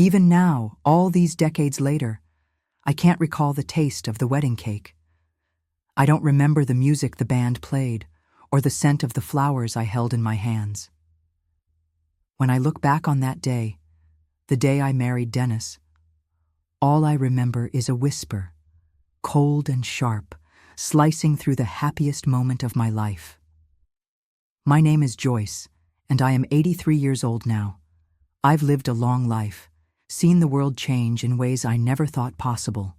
Even now, all these decades later, I can't recall the taste of the wedding cake. I don't remember the music the band played or the scent of the flowers I held in my hands. When I look back on that day, the day I married Dennis, all I remember is a whisper, cold and sharp, slicing through the happiest moment of my life. My name is Joyce, and I am 83 years old now. I've lived a long life, seen the world change in ways I never thought possible.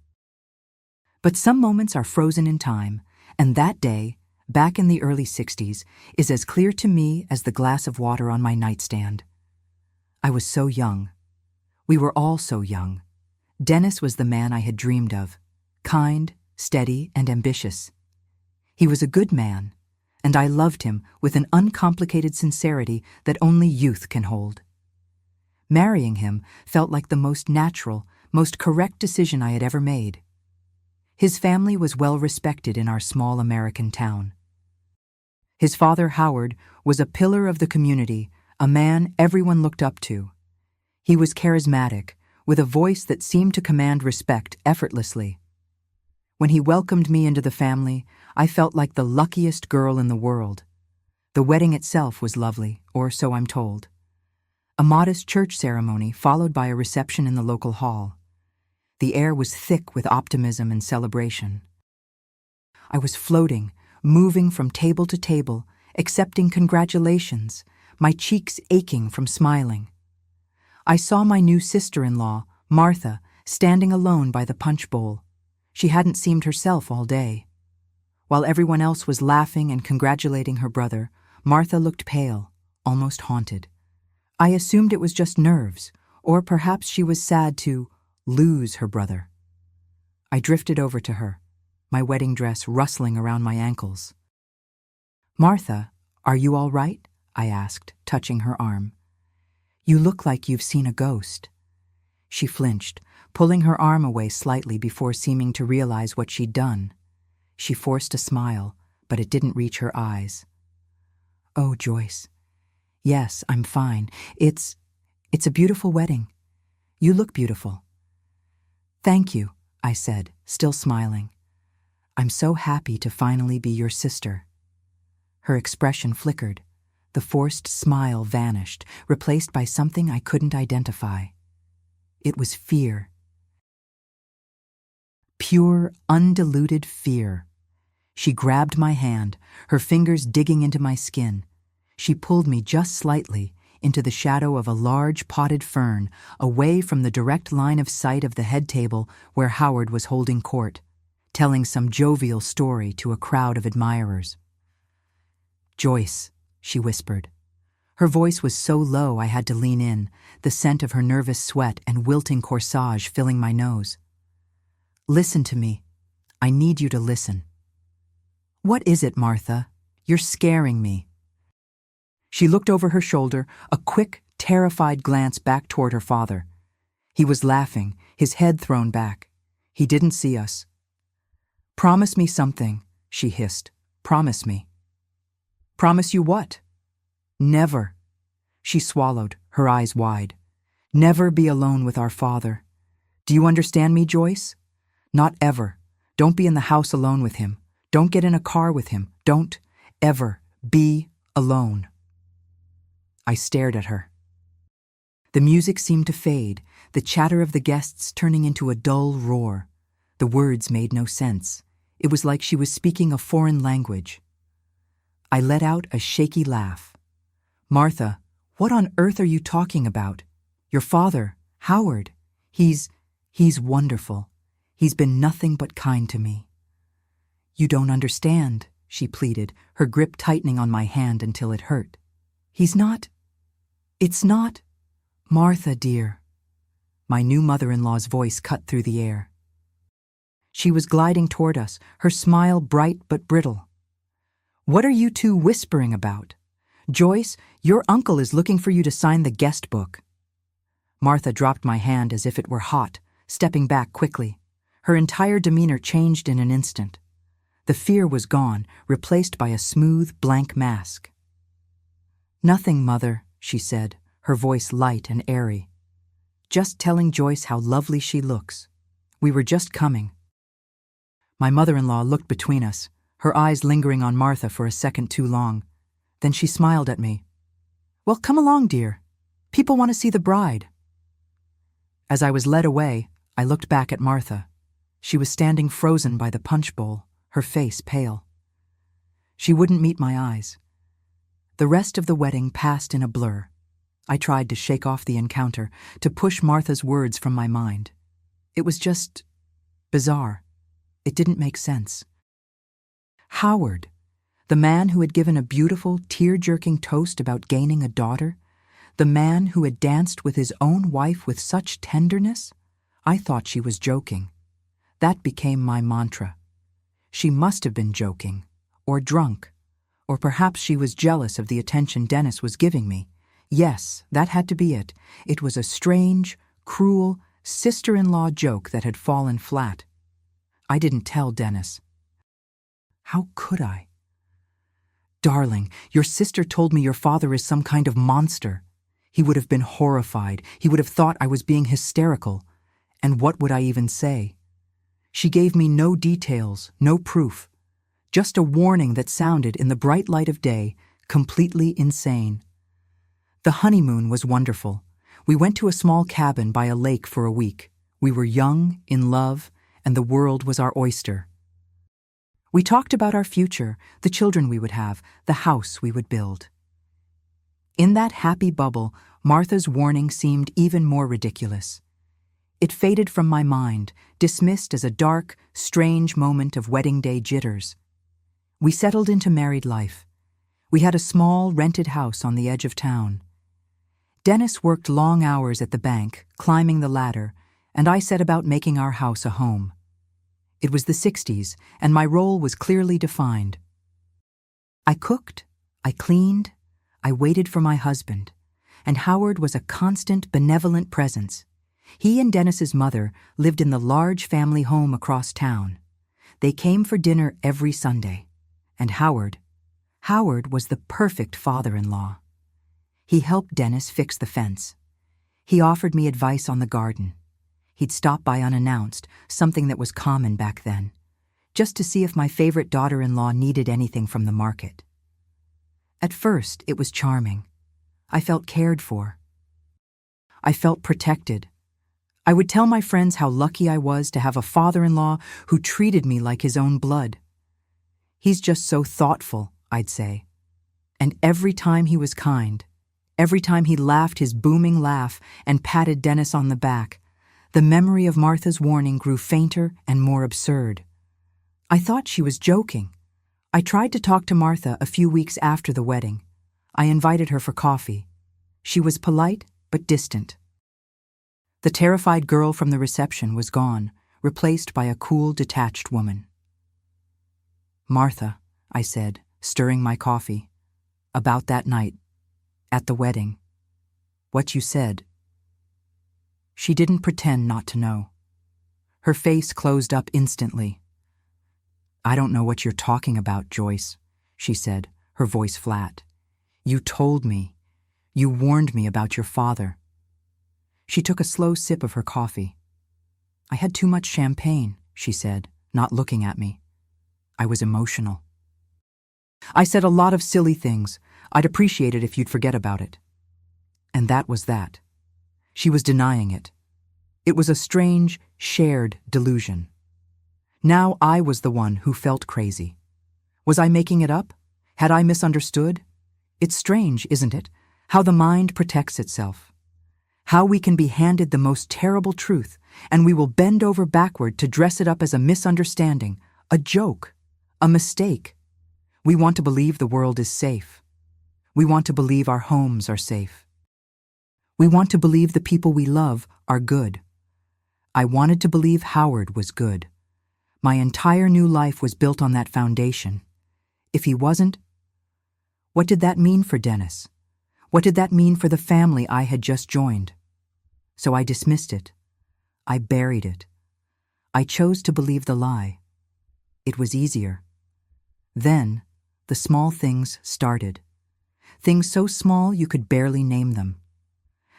But some moments are frozen in time, and that day, back in the early 60s, is as clear to me as the glass of water on my nightstand. I was so young. We were all so young. Dennis was the man I had dreamed of, kind, steady, and ambitious. He was a good man, and I loved him with an uncomplicated sincerity that only youth can hold. Marrying him felt like the most natural, most correct decision I had ever made. His family was well respected in our small American town. His father, Howard, was a pillar of the community, a man everyone looked up to. He was charismatic, with a voice that seemed to command respect effortlessly. When he welcomed me into the family, I felt like the luckiest girl in the world. The wedding itself was lovely, or so I'm told. A modest church ceremony followed by a reception in the local hall. The air was thick with optimism and celebration. I was floating, moving from table to table, accepting congratulations, my cheeks aching from smiling. I saw my new sister-in-law, Martha, standing alone by the punch bowl. She hadn't seemed herself all day. While everyone else was laughing and congratulating her brother, Martha looked pale, almost haunted. I assumed it was just nerves, or perhaps she was sad to lose her brother. I drifted over to her, my wedding dress rustling around my ankles. "Martha, are you all right?" I asked, touching her arm. "You look like you've seen a ghost." She flinched, pulling her arm away slightly before seeming to realize what she'd done. She forced a smile, but it didn't reach her eyes. "Oh, Joyce. Yes, I'm fine. It's a beautiful wedding. You look beautiful." "Thank you," I said, still smiling. "I'm so happy to finally be your sister." Her expression flickered. The forced smile vanished, replaced by something I couldn't identify. It was fear. Pure, undiluted fear. She grabbed my hand, her fingers digging into my skin. She pulled me just slightly into the shadow of a large potted fern, away from the direct line of sight of the head table where Howard was holding court, telling some jovial story to a crowd of admirers. "Joyce," she whispered. Her voice was so low I had to lean in, the scent of her nervous sweat and wilting corsage filling my nose. "Listen to me. I need you to listen." "What is it, Martha? You're scaring me." She looked over her shoulder, a quick, terrified glance back toward her father. He was laughing, his head thrown back. He didn't see us. "Promise me something," she hissed. "Promise me." "Promise you what?" "Never." She swallowed, her eyes wide. "Never be alone with our father. Do you understand me, Joyce? Not ever. Don't be in the house alone with him. Don't get in a car with him. Don't ever be alone." I stared at her. The music seemed to fade, the chatter of the guests turning into a dull roar. The words made no sense. It was like she was speaking a foreign language. I let out a shaky laugh. "Martha, what on earth are you talking about? Your father, Howard, he's wonderful. He's been nothing but kind to me." "You don't understand," she pleaded, her grip tightening on my hand until it hurt. It's not, Martha, dear." My new mother-in-law's voice cut through the air. She was gliding toward us, her smile bright but brittle. "What are you two whispering about? Joyce, your uncle is looking for you to sign the guest book." Martha dropped my hand as if it were hot, stepping back quickly. Her entire demeanor changed in an instant. The fear was gone, replaced by a smooth, blank mask. "Nothing, Mother," she said, her voice light and airy. Just telling Joyce how lovely she looks. We were just coming. My mother-in-law looked between us, her eyes lingering on Martha for a second too long. Then she smiled at me. "Well, come along, dear. People want to see the bride." As I was led away, I looked back at Martha. She was standing frozen by the punch bowl, her face pale. She wouldn't meet my eyes. The rest of the wedding passed in a blur. I tried to shake off the encounter, to push Martha's words from my mind. It was just bizarre. It didn't make sense. Howard, the man who had given a beautiful, tear-jerking toast about gaining a daughter, the man who had danced with his own wife with such tenderness, I thought she was joking. That became my mantra. She must have been joking, or drunk, or perhaps she was jealous of the attention Dennis was giving me. Yes, that had to be it. It was a strange, cruel, sister-in-law joke that had fallen flat. I didn't tell Dennis. How could I? "Darling, your sister told me your father is some kind of monster." He would have been horrified. He would have thought I was being hysterical. And what would I even say? She gave me no details, no proof. Just a warning that sounded, in the bright light of day, completely insane. The honeymoon was wonderful. We went to a small cabin by a lake for a week. We were young, in love, and the world was our oyster. We talked about our future, the children we would have, the house we would build. In that happy bubble, Martha's warning seemed even more ridiculous. It faded from my mind, dismissed as a dark, strange moment of wedding day jitters. We settled into married life. We had a small, rented house on the edge of town. Dennis worked long hours at the bank, climbing the ladder, and I set about making our house a home. It was the 60s, and my role was clearly defined. I cooked, I cleaned, I waited for my husband, and Howard was a constant, benevolent presence. He and Dennis's mother lived in the large family home across town. They came for dinner every Sunday, and Howard was the perfect father-in-law. He helped Dennis fix the fence. He offered me advice on the garden. He'd stop by unannounced, something that was common back then, just to see if my favorite daughter-in-law needed anything from the market. At first, it was charming. I felt cared for. I felt protected. I would tell my friends how lucky I was to have a father-in-law who treated me like his own blood. "He's just so thoughtful," I'd say. And every time he was kind, every time he laughed his booming laugh and patted Dennis on the back, the memory of Martha's warning grew fainter and more absurd. I thought she was joking. I tried to talk to Martha a few weeks after the wedding. I invited her for coffee. She was polite but distant. The terrified girl from the reception was gone, replaced by a cool, detached woman. "Martha," I said, stirring my coffee, "about that night, at the wedding, what you said." She didn't pretend not to know. Her face closed up instantly. "I don't know what you're talking about, Joyce," she said, her voice flat. "You told me. You warned me about your father." She took a slow sip of her coffee. "I had too much champagne," she said, not looking at me. I was emotional. "I said a lot of silly things. I'd appreciate it if you'd forget about it." And that was that. She was denying it. It was a strange, shared delusion. Now I was the one who felt crazy. Was I making it up? Had I misunderstood? It's strange, isn't it, how the mind protects itself. How we can be handed the most terrible truth, and we will bend over backward to dress it up as a misunderstanding, a joke, a mistake. We want to believe the world is safe. We want to believe our homes are safe. We want to believe the people we love are good. I wanted to believe Howard was good. My entire new life was built on that foundation. If he wasn't, what did that mean for Dennis? What did that mean for the family I had just joined? So I dismissed it. I buried it. I chose to believe the lie. It was easier. Then, the small things started. Things so small you could barely name them.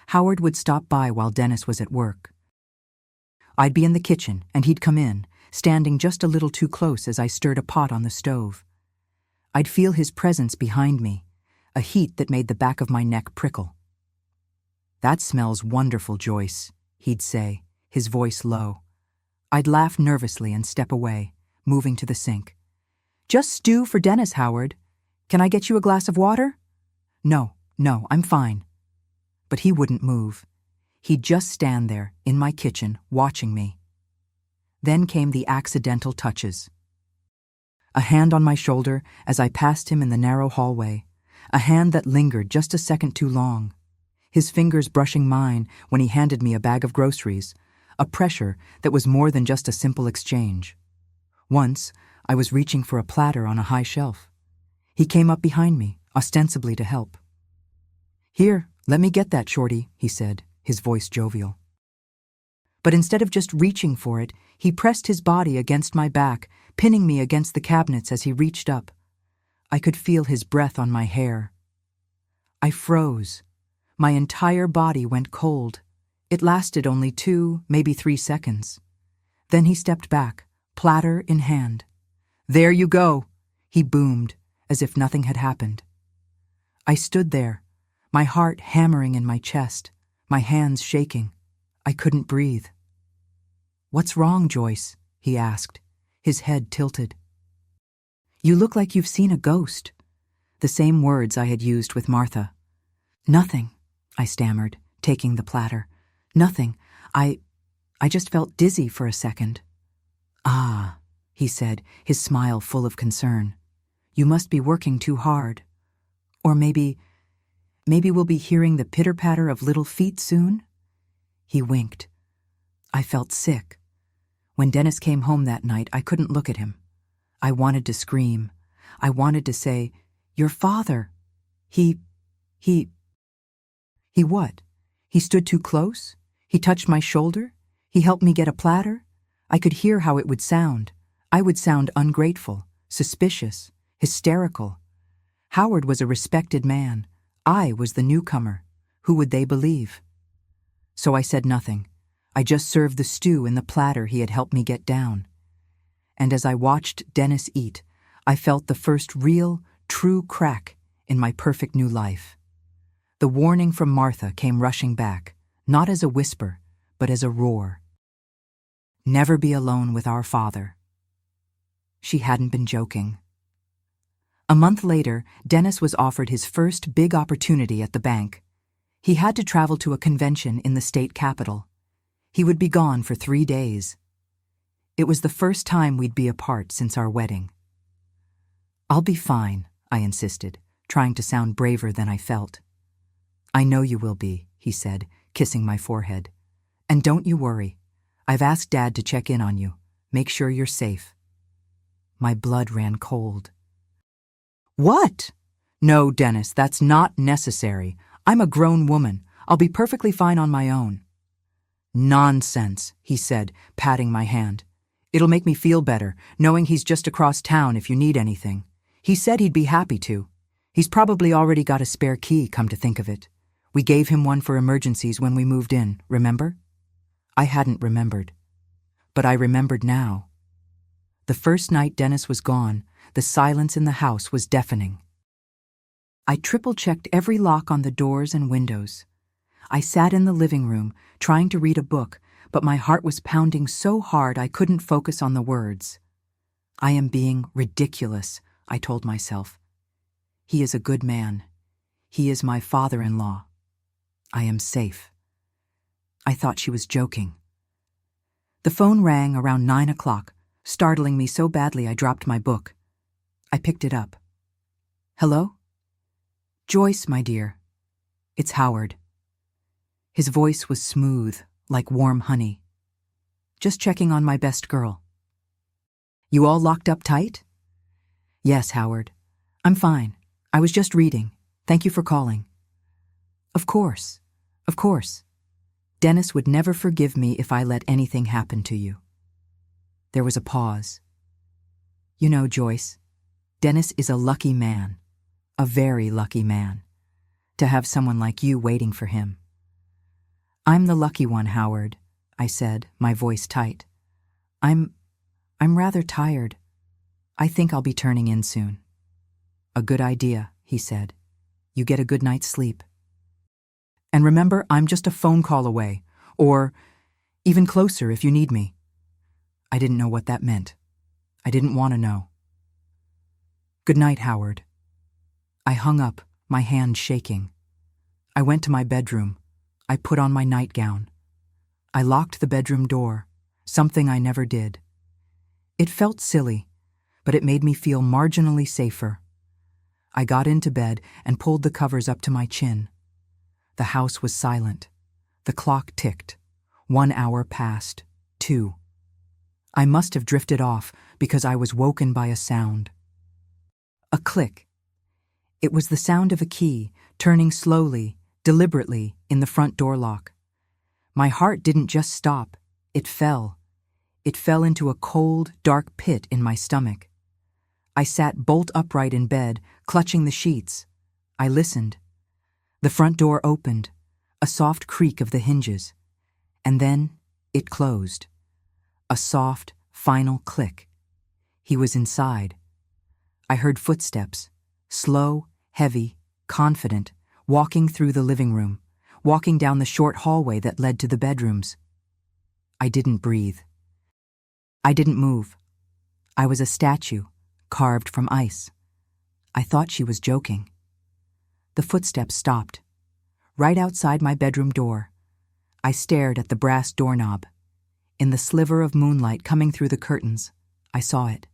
Howard would stop by while Dennis was at work. I'd be in the kitchen, and he'd come in, standing just a little too close as I stirred a pot on the stove. I'd feel his presence behind me, a heat that made the back of my neck prickle. "That smells wonderful, Joyce," he'd say, his voice low. I'd laugh nervously and step away, moving to the sink. "Just stew for Dennis, Howard. Can I get you a glass of water?" No, I'm fine." But he wouldn't move. He'd just stand there, in my kitchen, watching me. Then came the accidental touches. A hand on my shoulder as I passed him in the narrow hallway, a hand that lingered just a second too long. His fingers brushing mine when he handed me a bag of groceries, a pressure that was more than just a simple exchange. Once, I was reaching for a platter on a high shelf. He came up behind me, ostensibly to help. "Here, let me get that, Shorty," he said, his voice jovial. But instead of just reaching for it, he pressed his body against my back, pinning me against the cabinets as he reached up. I could feel his breath on my hair. I froze. My entire body went cold. It lasted only 2, maybe 3 seconds. Then he stepped back, platter in hand. "There you go," he boomed, as if nothing had happened. I stood there, my heart hammering in my chest, my hands shaking. I couldn't breathe. "What's wrong, Joyce?" he asked, his head tilted. "You look like you've seen a ghost." The same words I had used with Martha. "Nothing," I stammered, taking the platter. "Nothing. I just felt dizzy for a second." "Ah," he said, his smile full of concern. "You must be working too hard. Or maybe we'll be hearing the pitter-patter of little feet soon?" He winked. I felt sick. When Dennis came home that night, I couldn't look at him. I wanted to scream. I wanted to say, "Your father. He what? He stood too close? He touched my shoulder? He helped me get a platter?" I could hear how it would sound. I would sound ungrateful, suspicious, hysterical. Howard was a respected man. I was the newcomer. Who would they believe? So I said nothing. I just served the stew in the platter he had helped me get down. And as I watched Dennis eat, I felt the first real, true crack in my perfect new life. The warning from Martha came rushing back, not as a whisper, but as a roar. Never be alone with our father. She hadn't been joking. A month later, Dennis was offered his first big opportunity at the bank. He had to travel to a convention in the state capital. He would be gone for 3 days. It was the first time we'd be apart since our wedding. "I'll be fine," I insisted, trying to sound braver than I felt. "I know you will be," he said, kissing my forehead. "And don't you worry. I've asked Dad to check in on you. Make sure you're safe." My blood ran cold. "What? No, Dennis, that's not necessary. I'm a grown woman. I'll be perfectly fine on my own." "Nonsense," he said, patting my hand. "It'll make me feel better, knowing he's just across town if you need anything. He said he'd be happy to. He's probably already got a spare key, come to think of it. We gave him one for emergencies when we moved in, remember?" I hadn't remembered. But I remembered now. The first night Dennis was gone, the silence in the house was deafening. I triple-checked every lock on the doors and windows. I sat in the living room, trying to read a book, but my heart was pounding so hard I couldn't focus on the words. "I am being ridiculous," I told myself. "He is a good man. He is my father-in-law. I am safe." I thought she was joking. The phone rang around 9 o'clock, startling me so badly I dropped my book. I picked it up. "Hello?" "Joyce, my dear. It's Howard." His voice was smooth, like warm honey. "Just checking on my best girl." "You all locked up tight?" "Yes, Howard. I'm fine. I was just reading. Thank you for calling." Of course. Dennis would never forgive me if I let anything happen to you." There was a pause. "You know, Joyce, Dennis is a lucky man, a very lucky man, to have someone like you waiting for him. I'm the lucky one, Howard, I said, my voice tight. I'm rather tired. I think I'll be turning in soon. A good idea, he said. You get a good night's sleep. And remember, I'm just a phone call away, or even closer if you need me. I didn't know what that meant. I didn't want to know. Good night, Howard. I hung up, my hand shaking. I went to my bedroom. I put on my nightgown. I locked the bedroom door, something I never did. It felt silly, but it made me feel marginally safer. I got into bed and pulled the covers up to my chin. The house was silent. The clock ticked. 1 hour passed. 2. I must have drifted off because I was woken by a sound. A click. It was the sound of a key turning slowly, deliberately in the front door lock. My heart didn't just stop. It fell. It fell into a cold, dark pit in my stomach. I sat bolt upright in bed, clutching the sheets. I listened. The front door opened, a soft creak of the hinges, and then it closed. A soft, final click. He was inside. I heard footsteps, slow, heavy, confident, walking through the living room, walking down the short hallway that led to the bedrooms. I didn't breathe. I didn't move. I was a statue, carved from ice. I thought she was joking. The footsteps stopped. Right outside my bedroom door. I stared at the brass doorknob. In the sliver of moonlight coming through the curtains, I saw it.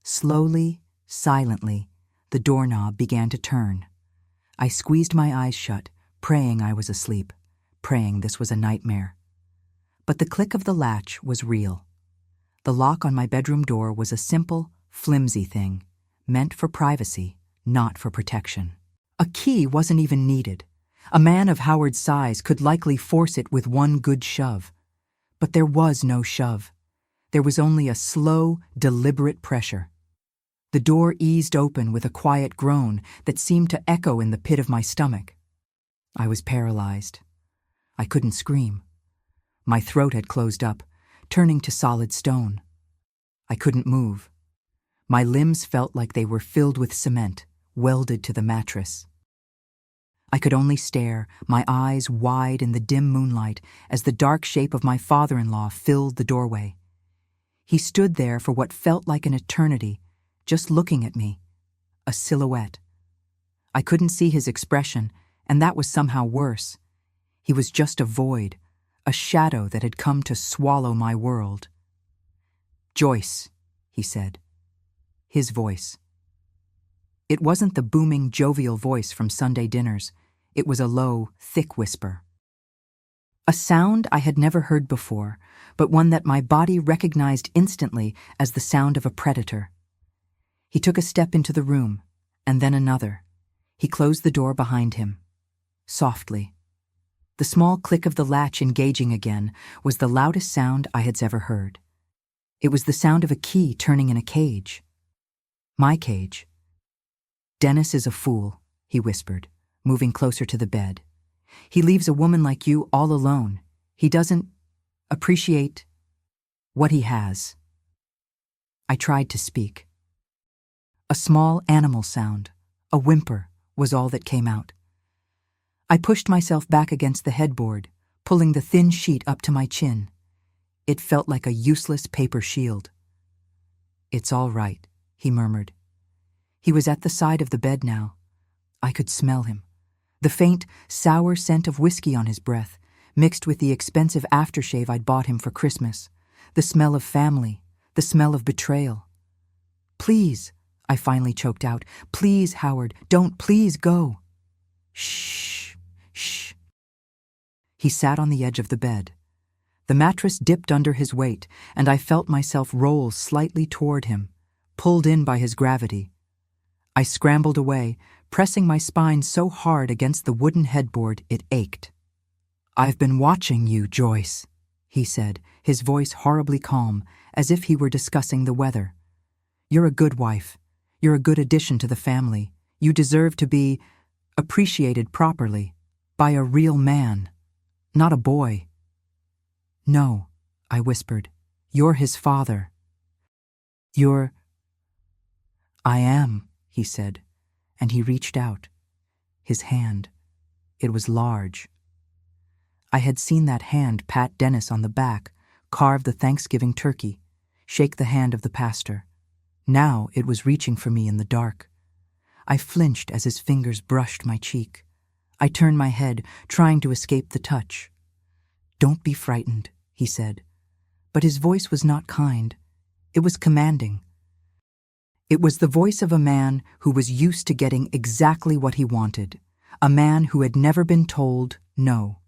Slowly, silently, the doorknob began to turn. I squeezed my eyes shut, praying I was asleep, praying this was a nightmare. But the click of the latch was real. The lock on my bedroom door was a simple, flimsy thing, meant for privacy, not for protection. A key wasn't even needed. A man of Howard's size could likely force it with one good shove. But there was no shove. There was only a slow, deliberate pressure. The door eased open with a quiet groan that seemed to echo in the pit of my stomach. I was paralyzed. I couldn't scream. My throat had closed up, turning to solid stone. I couldn't move. My limbs felt like they were filled with cement, welded to the mattress. I could only stare, my eyes wide in the dim moonlight, as the dark shape of my father-in-law filled the doorway. He stood there for what felt like an eternity, just looking at me, a silhouette. I couldn't see his expression, and that was somehow worse. He was just a void, a shadow that had come to swallow my world. "Joyce," he said. His voice. It wasn't the booming, jovial voice from Sunday dinners. It was a low, thick whisper. A sound I had never heard before, but one that my body recognized instantly as the sound of a predator. He took a step into the room, and then another. He closed the door behind him. Softly. The small click of the latch engaging again was the loudest sound I had ever heard. It was the sound of a key turning in a cage. My cage. "Dennis is a fool," he whispered, moving closer to the bed. "He leaves a woman like you all alone. He doesn't appreciate what he has." I tried to speak. A small animal sound, a whimper, was all that came out. I pushed myself back against the headboard, pulling the thin sheet up to my chin. It felt like a useless paper shield. "It's all right," he murmured. He was at the side of the bed now. I could smell him. The faint, sour scent of whiskey on his breath, mixed with the expensive aftershave I'd bought him for Christmas. The smell of family, the smell of betrayal. "Please," I finally choked out. "Please, Howard, don't, please go." "Shh, shh." He sat on the edge of the bed. The mattress dipped under his weight, and I felt myself roll slightly toward him, pulled in by his gravity. I scrambled away, pressing my spine so hard against the wooden headboard it ached. "I've been watching you, Joyce," he said, his voice horribly calm, as if he were discussing the weather. "You're a good wife. You're a good addition to the family. You deserve to be appreciated properly by a real man, not a boy. No, I whispered. You're his father. You're... I am, he said, and he reached out. His hand. It was large. I had seen that hand pat Dennis on the back, carve the Thanksgiving turkey, shake the hand of the pastor. Now it was reaching for me in the dark. I flinched as his fingers brushed my cheek. I turned my head, trying to escape the touch. "Don't be frightened," he said. But his voice was not kind. It was commanding. It was the voice of a man who was used to getting exactly what he wanted, a man who had never been told no.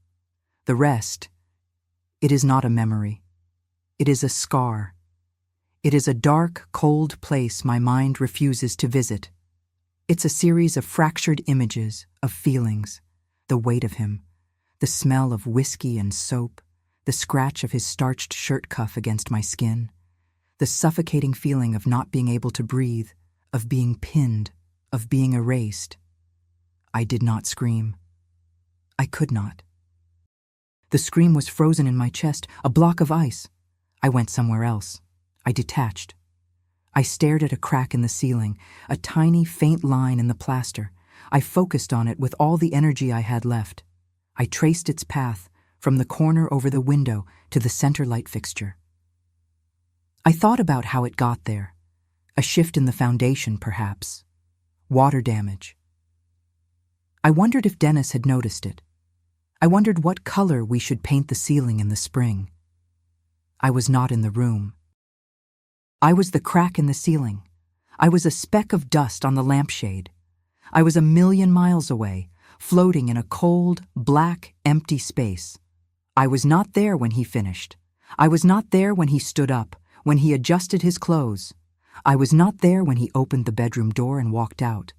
The rest, it is not a memory. It is a scar. It is a dark, cold place my mind refuses to visit. It's a series of fractured images, of feelings, the weight of him, the smell of whiskey and soap, the scratch of his starched shirt cuff against my skin, the suffocating feeling of not being able to breathe, of being pinned, of being erased. I did not scream. I could not. The scream was frozen in my chest, a block of ice. I went somewhere else. I detached. I stared at a crack in the ceiling, a tiny, faint line in the plaster. I focused on it with all the energy I had left. I traced its path, from the corner over the window to the center light fixture. I thought about how it got there. A shift in the foundation, perhaps. Water damage. I wondered if Dennis had noticed it. I wondered what color we should paint the ceiling in the spring. I was not in the room. I was the crack in the ceiling. I was a speck of dust on the lampshade. I was 1,000,000 miles away, floating in a cold, black, empty space. I was not there when he finished. I was not there when he stood up, when he adjusted his clothes. I was not there when he opened the bedroom door and walked out.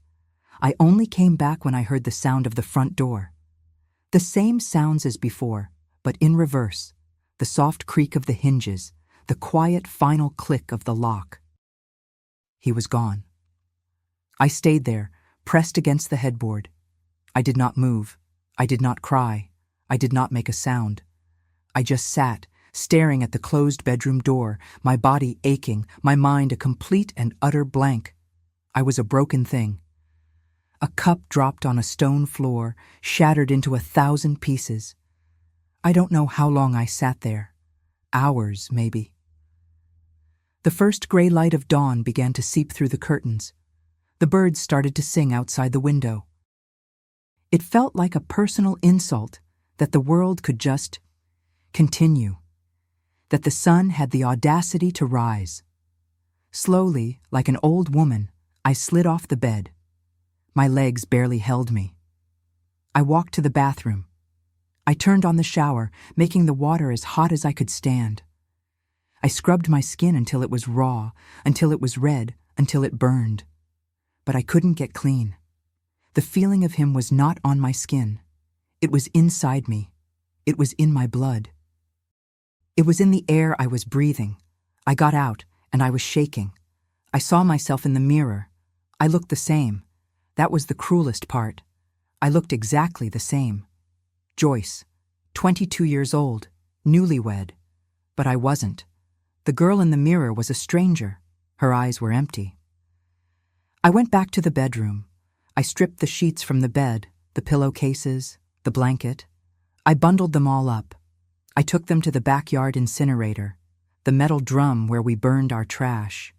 I only came back when I heard the sound of the front door. The same sounds as before, but in reverse. The soft creak of the hinges, the quiet final click of the lock. He was gone. I stayed there, pressed against the headboard. I did not move. I did not cry. I did not make a sound. I just sat, staring at the closed bedroom door, my body aching, my mind a complete and utter blank. I was a broken thing. A cup dropped on a stone floor, shattered into 1,000 pieces. I don't know how long I sat there. Hours, maybe. The first gray light of dawn began to seep through the curtains. The birds started to sing outside the window. It felt like a personal insult that the world could just continue, that the sun had the audacity to rise. Slowly, like an old woman, I slid off the bed. My legs barely held me. I walked to the bathroom. I turned on the shower, making the water as hot as I could stand. I scrubbed my skin until it was raw, until it was red, until it burned. But I couldn't get clean. The feeling of him was not on my skin. It was inside me. It was in my blood. It was in the air I was breathing. I got out, and I was shaking. I saw myself in the mirror. I looked the same. That was the cruelest part. I looked exactly the same. Joyce, 22 years old, newlywed. But I wasn't. The girl in the mirror was a stranger. Her eyes were empty. I went back to the bedroom. I stripped the sheets from the bed, the pillowcases, the blanket. I bundled them all up. I took them to the backyard incinerator, the metal drum where we burned our trash.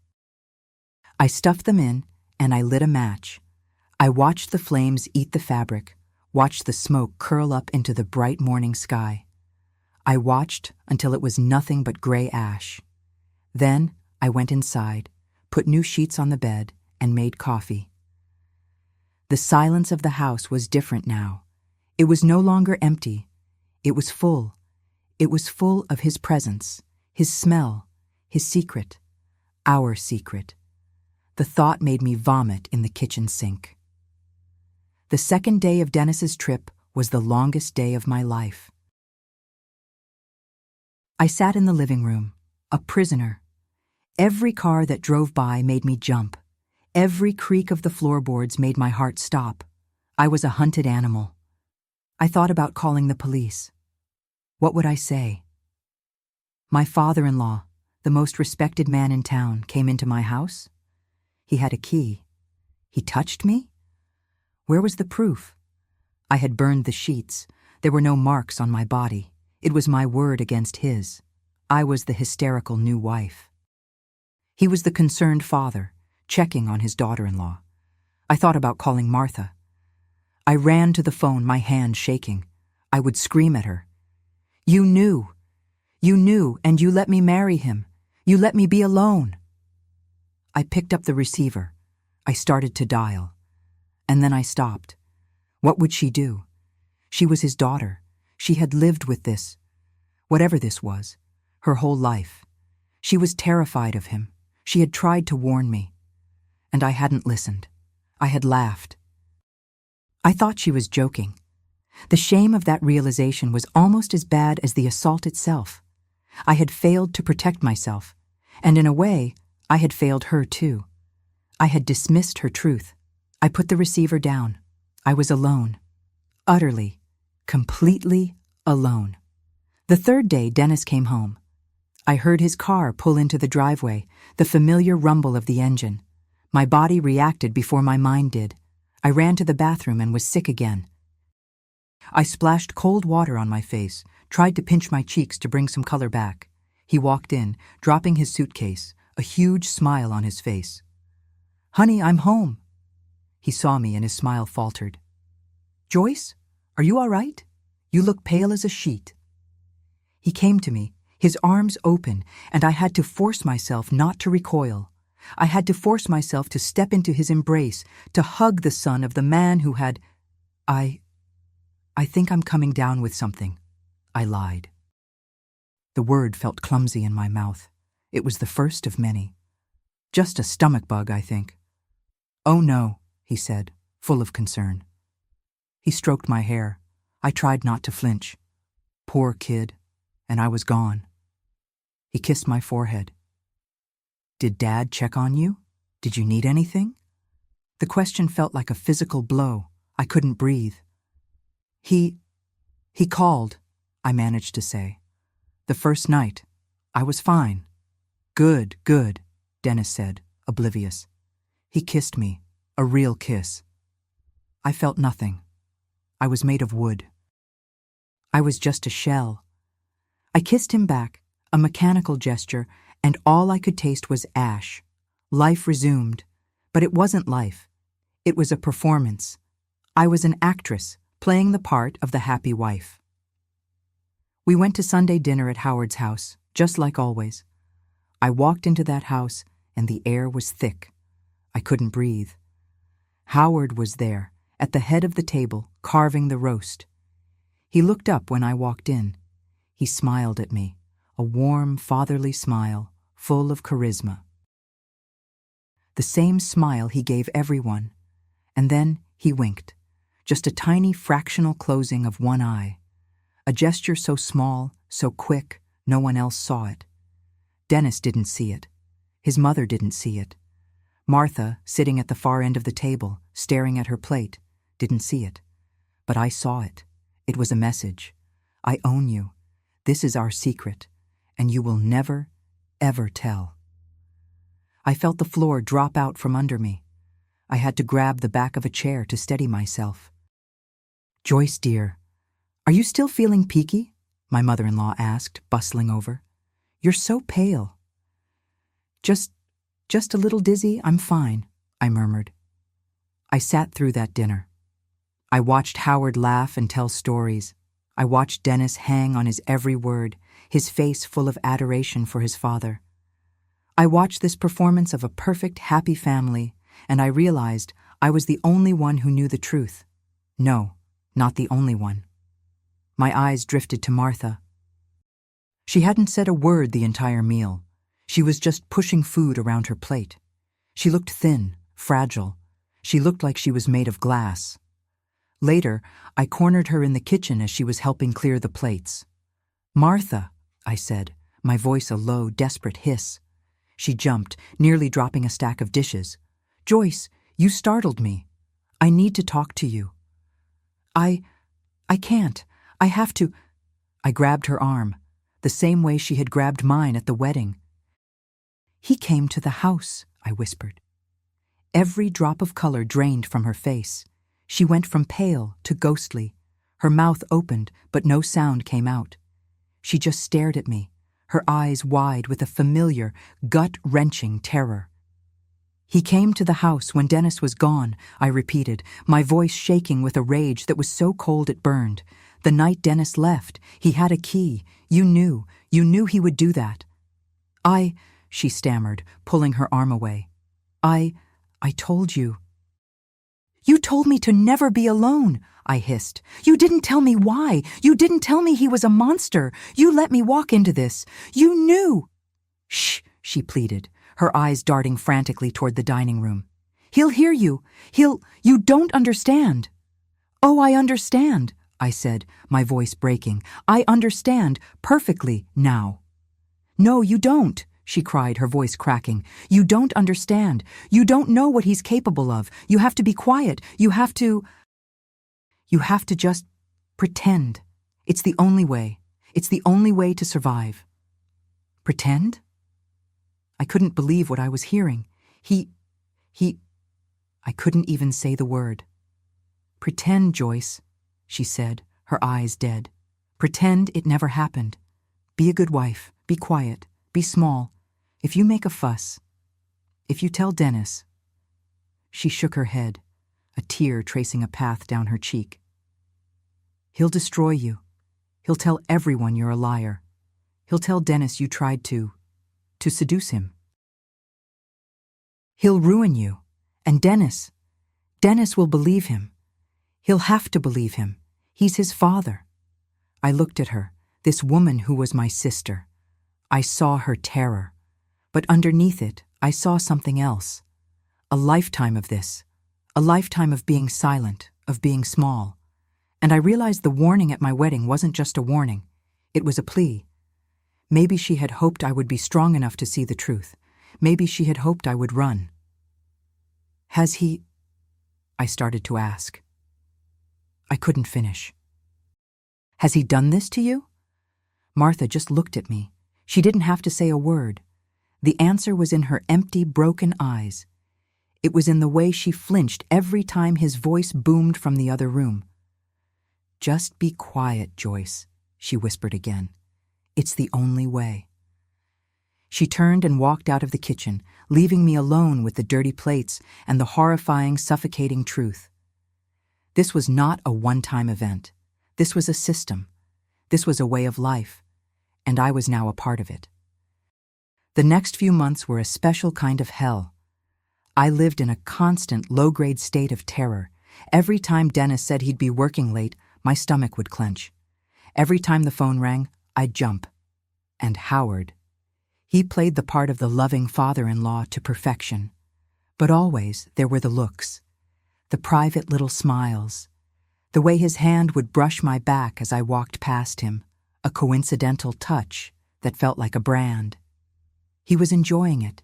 I stuffed them in, and I lit a match. I watched the flames eat the fabric, watched the smoke curl up into the bright morning sky. I watched until it was nothing but gray ash. Then I went inside, put new sheets on the bed, and made coffee. The silence of the house was different now. It was no longer empty. It was full. It was full of his presence, his smell, his secret, our secret. The thought made me vomit in the kitchen sink. The second day of Dennis's trip was the longest day of my life. I sat in the living room, a prisoner. Every car that drove by made me jump. Every creak of the floorboards made my heart stop. I was a hunted animal. I thought about calling the police. What would I say? My father-in-law, the most respected man in town, came into my house? He had a key. He touched me? Where was the proof? I had burned the sheets. There were no marks on my body. It was my word against his. I was the hysterical new wife. He was the concerned father, checking on his daughter-in-law. I thought about calling Martha. I ran to the phone, my hand shaking. I would scream at her. You knew, and you let me marry him. You let me be alone. I picked up the receiver. I started to dial. And then I stopped. What would she do? She was his daughter. She had lived with this, whatever this was, her whole life. She was terrified of him. She had tried to warn me. And I hadn't listened. I had laughed. I thought she was joking. The shame of that realization was almost as bad as the assault itself. I had failed to protect myself, and in a way, I had failed her too. I had dismissed her truth. I put the receiver down. I was alone. Utterly, completely alone. The third day, Dennis came home. I heard his car pull into the driveway, the familiar rumble of the engine. My body reacted before my mind did. I ran to the bathroom and was sick again. I splashed cold water on my face, tried to pinch my cheeks to bring some color back. He walked in, dropping his suitcase, a huge smile on his face. "Honey, I'm home." He saw me and his smile faltered. "Joyce, are you all right? You look pale as a sheet." He came to me, his arms open, and I had to force myself not to recoil. I had to force myself to step into his embrace, to hug the son of the man who had... I think I'm coming down with something. I lied. The word felt clumsy in my mouth. It was the first of many. Just a stomach bug, I think. "Oh no," he said, full of concern. He stroked my hair. I tried not to flinch. Poor kid. And I was gone. He kissed my forehead. "Did Dad check on you? Did you need anything?" The question felt like a physical blow. I couldn't breathe. He called, I managed to say. "The first night. I was fine." Good, Dennis said, oblivious. He kissed me, a real kiss. I felt nothing. I was made of wood. I was just a shell. I kissed him back, a mechanical gesture, and all I could taste was ash. Life resumed, but it wasn't life. It was a performance. I was an actress, playing the part of the happy wife. We went to Sunday dinner at Howard's house, just like always. I walked into that house, and the air was thick. I couldn't breathe. Howard was there, at the head of the table, carving the roast. He looked up when I walked in. He smiled at me, a warm, fatherly smile, full of charisma. The same smile he gave everyone. And then he winked, just a tiny fractional closing of one eye. A gesture so small, so quick, no one else saw it. Dennis didn't see it. His mother didn't see it. Martha, sitting at the far end of the table, staring at her plate, didn't see it. But I saw it. It was a message. I own you. This is our secret, and you will never, ever tell. I felt the floor drop out from under me. I had to grab the back of a chair to steady myself. "Joyce, dear, are you still feeling peaky?" my mother-in-law asked, bustling over. "You're so pale." Just a little dizzy, I'm fine," I murmured. I sat through that dinner. I watched Howard laugh and tell stories. I watched Dennis hang on his every word, his face full of adoration for his father. I watched this performance of a perfect, happy family, and I realized I was the only one who knew the truth. No, not the only one. My eyes drifted to Martha. She hadn't said a word the entire meal. She was just pushing food around her plate. She looked thin, fragile. She looked like she was made of glass. Later, I cornered her in the kitchen as she was helping clear the plates. "Martha," I said, my voice a low, desperate hiss. She jumped, nearly dropping a stack of dishes. "Joyce, you startled me. I need to talk to you." I can't. I have to. I grabbed her arm, the same way she had grabbed mine at the wedding. "He came to the house," I whispered. Every drop of color drained from her face. She went from pale to ghostly. Her mouth opened, but no sound came out. She just stared at me, her eyes wide with a familiar, gut-wrenching terror. "He came to the house when Dennis was gone," I repeated, my voice shaking with a rage that was so cold it burned. "The night Dennis left, he had a key. You knew he would do that." She stammered, pulling her arm away. I told you." "You told me to never be alone," I hissed. "You didn't tell me why. You didn't tell me he was a monster. You let me walk into this. You knew." "Shh," she pleaded, her eyes darting frantically toward the dining room. "He'll hear you. You don't understand." "Oh, I understand," I said, my voice breaking. "I understand perfectly now." "No, you don't," she cried, her voice cracking. "You don't understand. You don't know what he's capable of. You have to be quiet. You have to just pretend. It's the only way. It's the only way to survive." "Pretend?" I couldn't believe what I was hearing. I couldn't even say the word. "Pretend, Joyce," she said, her eyes dead. "Pretend it never happened. Be a good wife. Be quiet. Be small. If you make a fuss, if you tell Dennis—" She shook her head, a tear tracing a path down her cheek. "He'll destroy you. He'll tell everyone you're a liar. He'll tell Dennis you tried to seduce him. He'll ruin you. And Dennis will believe him. He'll have to believe him. He's his father." I looked at her, this woman who was my sister. I saw her terror. But underneath it, I saw something else. A lifetime of this. A lifetime of being silent, of being small. And I realized the warning at my wedding wasn't just a warning. It was a plea. Maybe she had hoped I would be strong enough to see the truth. Maybe she had hoped I would run. "Has he—" I started to ask. I couldn't finish. "Has he done this to you?" Martha just looked at me. She didn't have to say a word. The answer was in her empty, broken eyes. It was in the way she flinched every time his voice boomed from the other room. "Just be quiet, Joyce," she whispered again. "It's the only way." She turned and walked out of the kitchen, leaving me alone with the dirty plates and the horrifying, suffocating truth. This was not a one-time event. This was a system. This was a way of life. And I was now a part of it. The next few months were a special kind of hell. I lived in a constant, low-grade state of terror. Every time Dennis said he'd be working late, my stomach would clench. Every time the phone rang, I'd jump. And Howard. He played the part of the loving father-in-law to perfection. But always there were the looks, the private little smiles, the way his hand would brush my back as I walked past him, a coincidental touch that felt like a brand. He was enjoying it.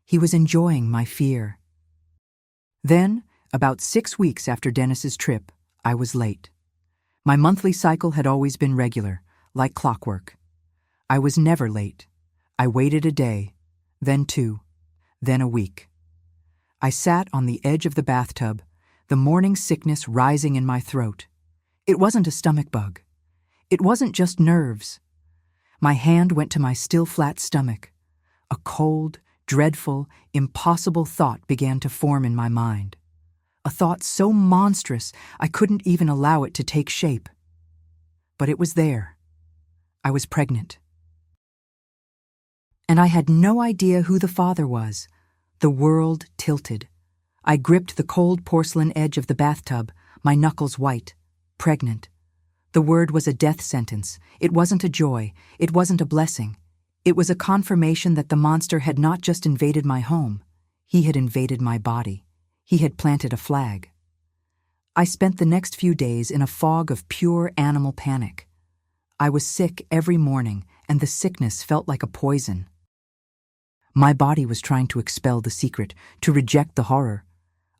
He was enjoying my fear. Then, about 6 weeks after Dennis's trip, I was late. My monthly cycle had always been regular, like clockwork. I was never late. I waited a day, then 2, then a week. I sat on the edge of the bathtub, the morning sickness rising in my throat. It wasn't a stomach bug. It wasn't just nerves. My hand went to my still flat stomach. A cold, dreadful, impossible thought began to form in my mind. A thought so monstrous I couldn't even allow it to take shape. But it was there. I was pregnant. And I had no idea who the father was. The world tilted. I gripped the cold porcelain edge of the bathtub, my knuckles white. Pregnant. The word was a death sentence. It wasn't a joy. It wasn't a blessing. It was a confirmation that the monster had not just invaded my home. He had invaded my body. He had planted a flag. I spent the next few days in a fog of pure animal panic. I was sick every morning, and the sickness felt like a poison. My body was trying to expel the secret, to reject the horror.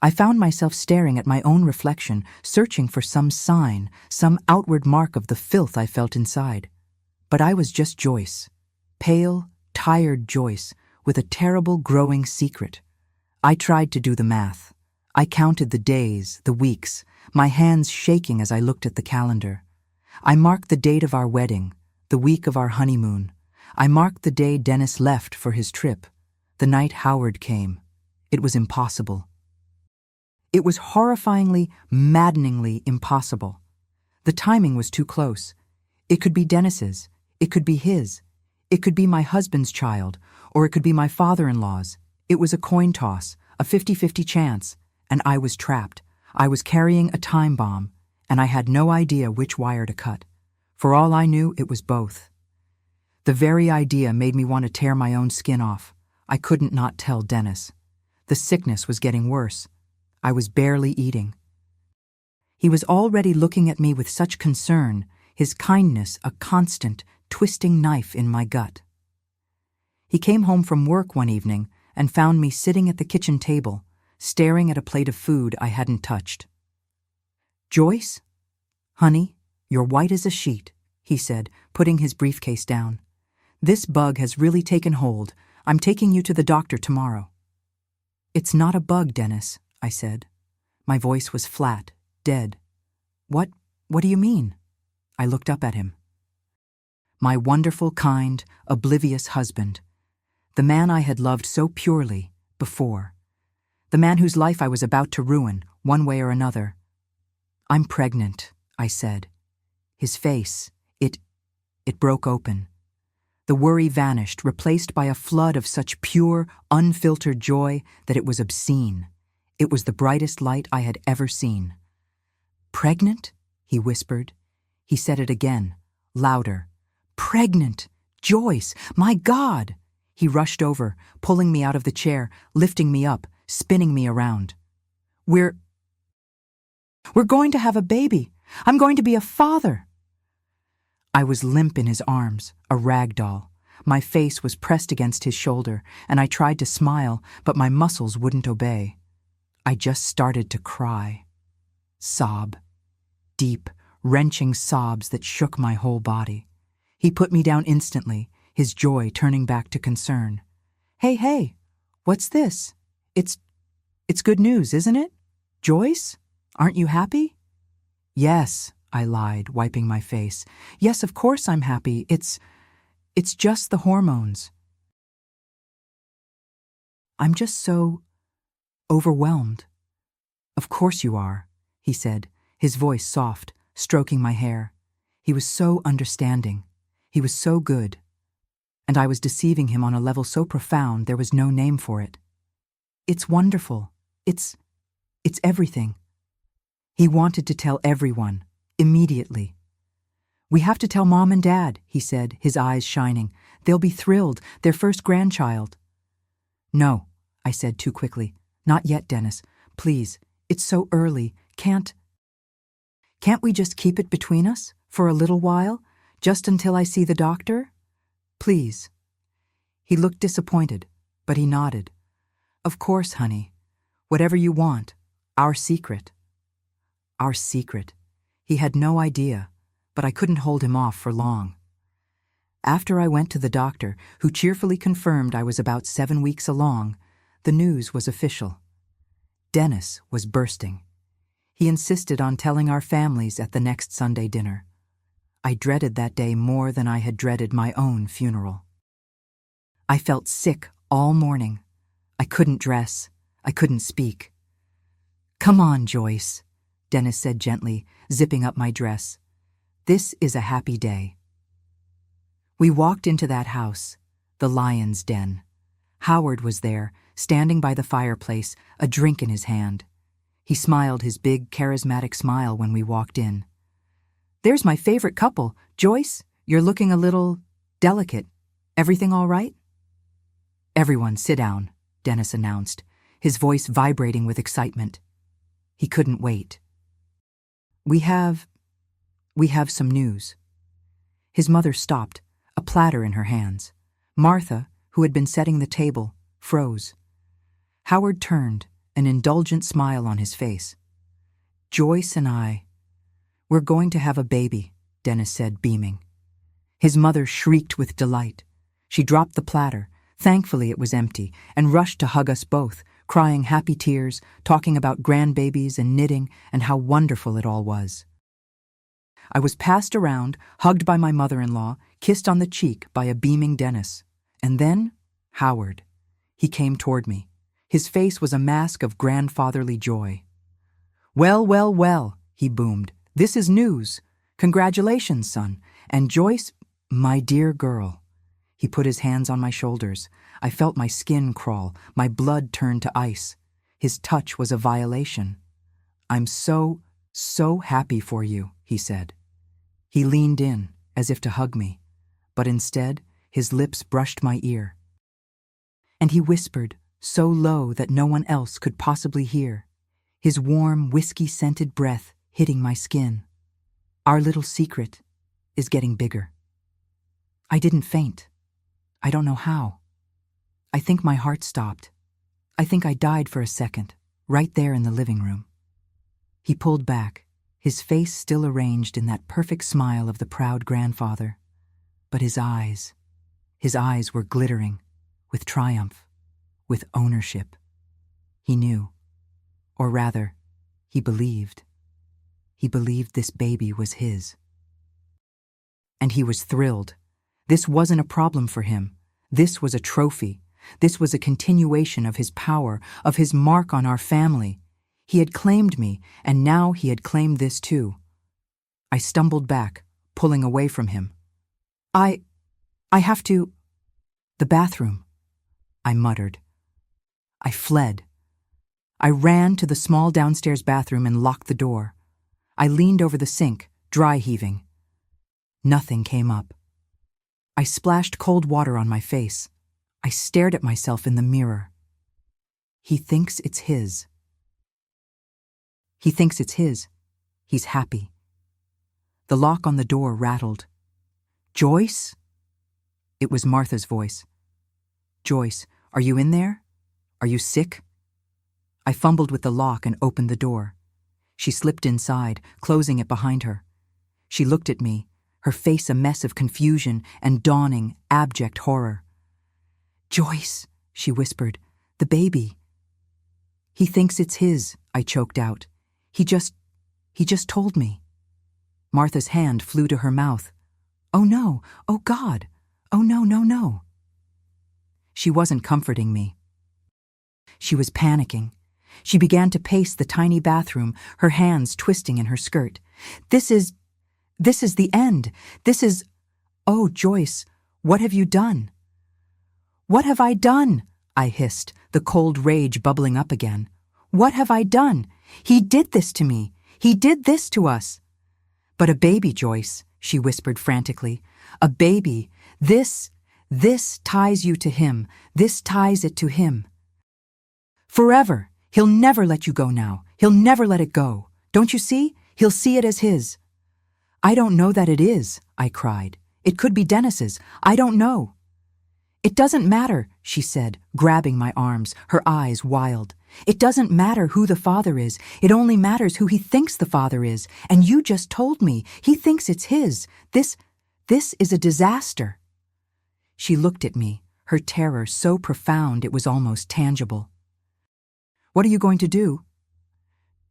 I found myself staring at my own reflection, searching for some sign, some outward mark of the filth I felt inside. But I was just Joyce. Pale, tired Joyce, with a terrible growing secret. I tried to do the math. I counted the days, the weeks, my hands shaking as I looked at the calendar. I marked the date of our wedding, the week of our honeymoon. I marked the day Dennis left for his trip, the night Howard came. It was impossible. It was horrifyingly, maddeningly impossible. The timing was too close. It could be Dennis's. It could be his. It could be my husband's child, or it could be my father-in-law's. It was a coin toss, a 50-50 chance, and I was trapped. I was carrying a time bomb, and I had no idea which wire to cut. For all I knew, it was both. The very idea made me want to tear my own skin off. I couldn't not tell Dennis. The sickness was getting worse. I was barely eating. He was already looking at me with such concern, his kindness a constant, twisting knife in my gut. He came home from work one evening and found me sitting at the kitchen table, staring at a plate of food I hadn't touched. "Joyce? Honey, you're white as a sheet," he said, putting his briefcase down. "This bug has really taken hold. I'm taking you to the doctor tomorrow." "It's not a bug, Dennis," I said. My voice was flat, dead. What do you mean?" I looked up at him. My wonderful, kind, oblivious husband. The man I had loved so purely before. The man whose life I was about to ruin, one way or another. "I'm pregnant," I said. His face, it broke open. The worry vanished, replaced by a flood of such pure, unfiltered joy that it was obscene. It was the brightest light I had ever seen. "Pregnant?" he whispered. He said it again, louder. "Pregnant! Joyce! My God!" He rushed over, pulling me out of the chair, lifting me up, spinning me around. We're going to have a baby. I'm going to be a father." I was limp in his arms, a rag doll. My face was pressed against his shoulder, and I tried to smile, but my muscles wouldn't obey. I just started to cry. Sob. Deep, wrenching sobs that shook my whole body. He put me down instantly, his joy turning back to concern. Hey, what's this? It's good news, isn't it? Joyce? Aren't you happy?" "Yes," I lied, wiping my face. "Yes, of course I'm happy. It's just the hormones. I'm just so overwhelmed." "Of course you are," he said, his voice soft, stroking my hair. He was so understanding. He was so good. And I was deceiving him on a level so profound there was no name for it. "It's wonderful. It's everything." He wanted to tell everyone, immediately. "We have to tell Mom and Dad," he said, his eyes shining. "They'll be thrilled, their first grandchild." "No," I said too quickly. "Not yet, Dennis. Please, it's so early. Can't we just keep it between us for a little while, just until I see the doctor? Please." He looked disappointed, but he nodded. "Of course, honey. Whatever you want. Our secret." Our secret. He had no idea, but I couldn't hold him off for long. After I went to the doctor, who cheerfully confirmed I was about 7 weeks along, the news was official. Dennis was bursting. He insisted on telling our families at the next Sunday dinner. I dreaded that day more than I had dreaded my own funeral. I felt sick all morning. I couldn't dress. I couldn't speak. "Come on, Joyce," Dennis said gently, zipping up my dress. "This is a happy day." We walked into that house, the lion's den. Howard was there, standing by the fireplace, a drink in his hand. He smiled his big, charismatic smile when we walked in. "There's my favorite couple. Joyce, you're looking a little delicate. Everything all right?" "Everyone, sit down," Dennis announced, his voice vibrating with excitement. He couldn't wait. We have some news." His mother stopped, a platter in her hands. Martha, who had been setting the table, froze. Howard turned, an indulgent smile on his face. "Joyce and we're going to have a baby," Dennis said, beaming. His mother shrieked with delight. She dropped the platter, thankfully it was empty, and rushed to hug us both, crying happy tears, talking about grandbabies and knitting and how wonderful it all was. I was passed around, hugged by my mother-in-law, kissed on the cheek by a beaming Dennis. And then, Howard. He came toward me. His face was a mask of grandfatherly joy. "Well, well, well," he boomed. "This is news. Congratulations, son. And Joyce, my dear girl." He put his hands on my shoulders. I felt my skin crawl, my blood turn to ice. His touch was a violation. "I'm so happy for you," he said. He leaned in, as if to hug me, but instead, his lips brushed my ear. And he whispered, so low that no one else could possibly hear, his warm, whiskey-scented breath hitting my skin. "Our little secret is getting bigger." I didn't faint. I don't know how. I think my heart stopped. I think I died for a second, right there in the living room. He pulled back, his face still arranged in that perfect smile of the proud grandfather. But his eyes were glittering, with triumph, with ownership. He knew, or rather, he believed. He believed this baby was his. And he was thrilled. This wasn't a problem for him. This was a trophy. This was a continuation of his power, of his mark on our family. He had claimed me, and now he had claimed this too. I stumbled back, pulling away from him. I have to... The bathroom," I muttered. I fled. I ran to the small downstairs bathroom and locked the door. I leaned over the sink, dry heaving. Nothing came up. I splashed cold water on my face. I stared at myself in the mirror. He thinks it's his. He thinks it's his. He's happy. The lock on the door rattled. "Joyce?" It was Martha's voice. "Joyce, are you in there? Are you sick?" I fumbled with the lock and opened the door. She slipped inside, closing it behind her. She looked at me, her face a mess of confusion and dawning, abject horror. "Joyce," she whispered, "the baby." "He thinks it's his," I choked out. He just told me." Martha's hand flew to her mouth. "Oh no, oh God, oh no, no, no." She wasn't comforting me. She was panicking. She began to pace the tiny bathroom, her hands twisting in her skirt. This is the end. This is... Oh, Joyce, what have you done?" "What have I done?" I hissed, the cold rage bubbling up again. "What have I done? He did this to me. He did this to us." "But a baby, Joyce," she whispered frantically. "A baby. This ties you to him. This ties it to him. Forever. He'll never let you go now. He'll never let it go. Don't you see? He'll see it as his." "I don't know that it is," I cried. "It could be Dennis's. I don't know." "It doesn't matter," she said, grabbing my arms, her eyes wild. "It doesn't matter who the father is. It only matters who he thinks the father is. And you just told me. He thinks it's his. This is a disaster." She looked at me, her terror so profound it was almost tangible. "What are you going to do?"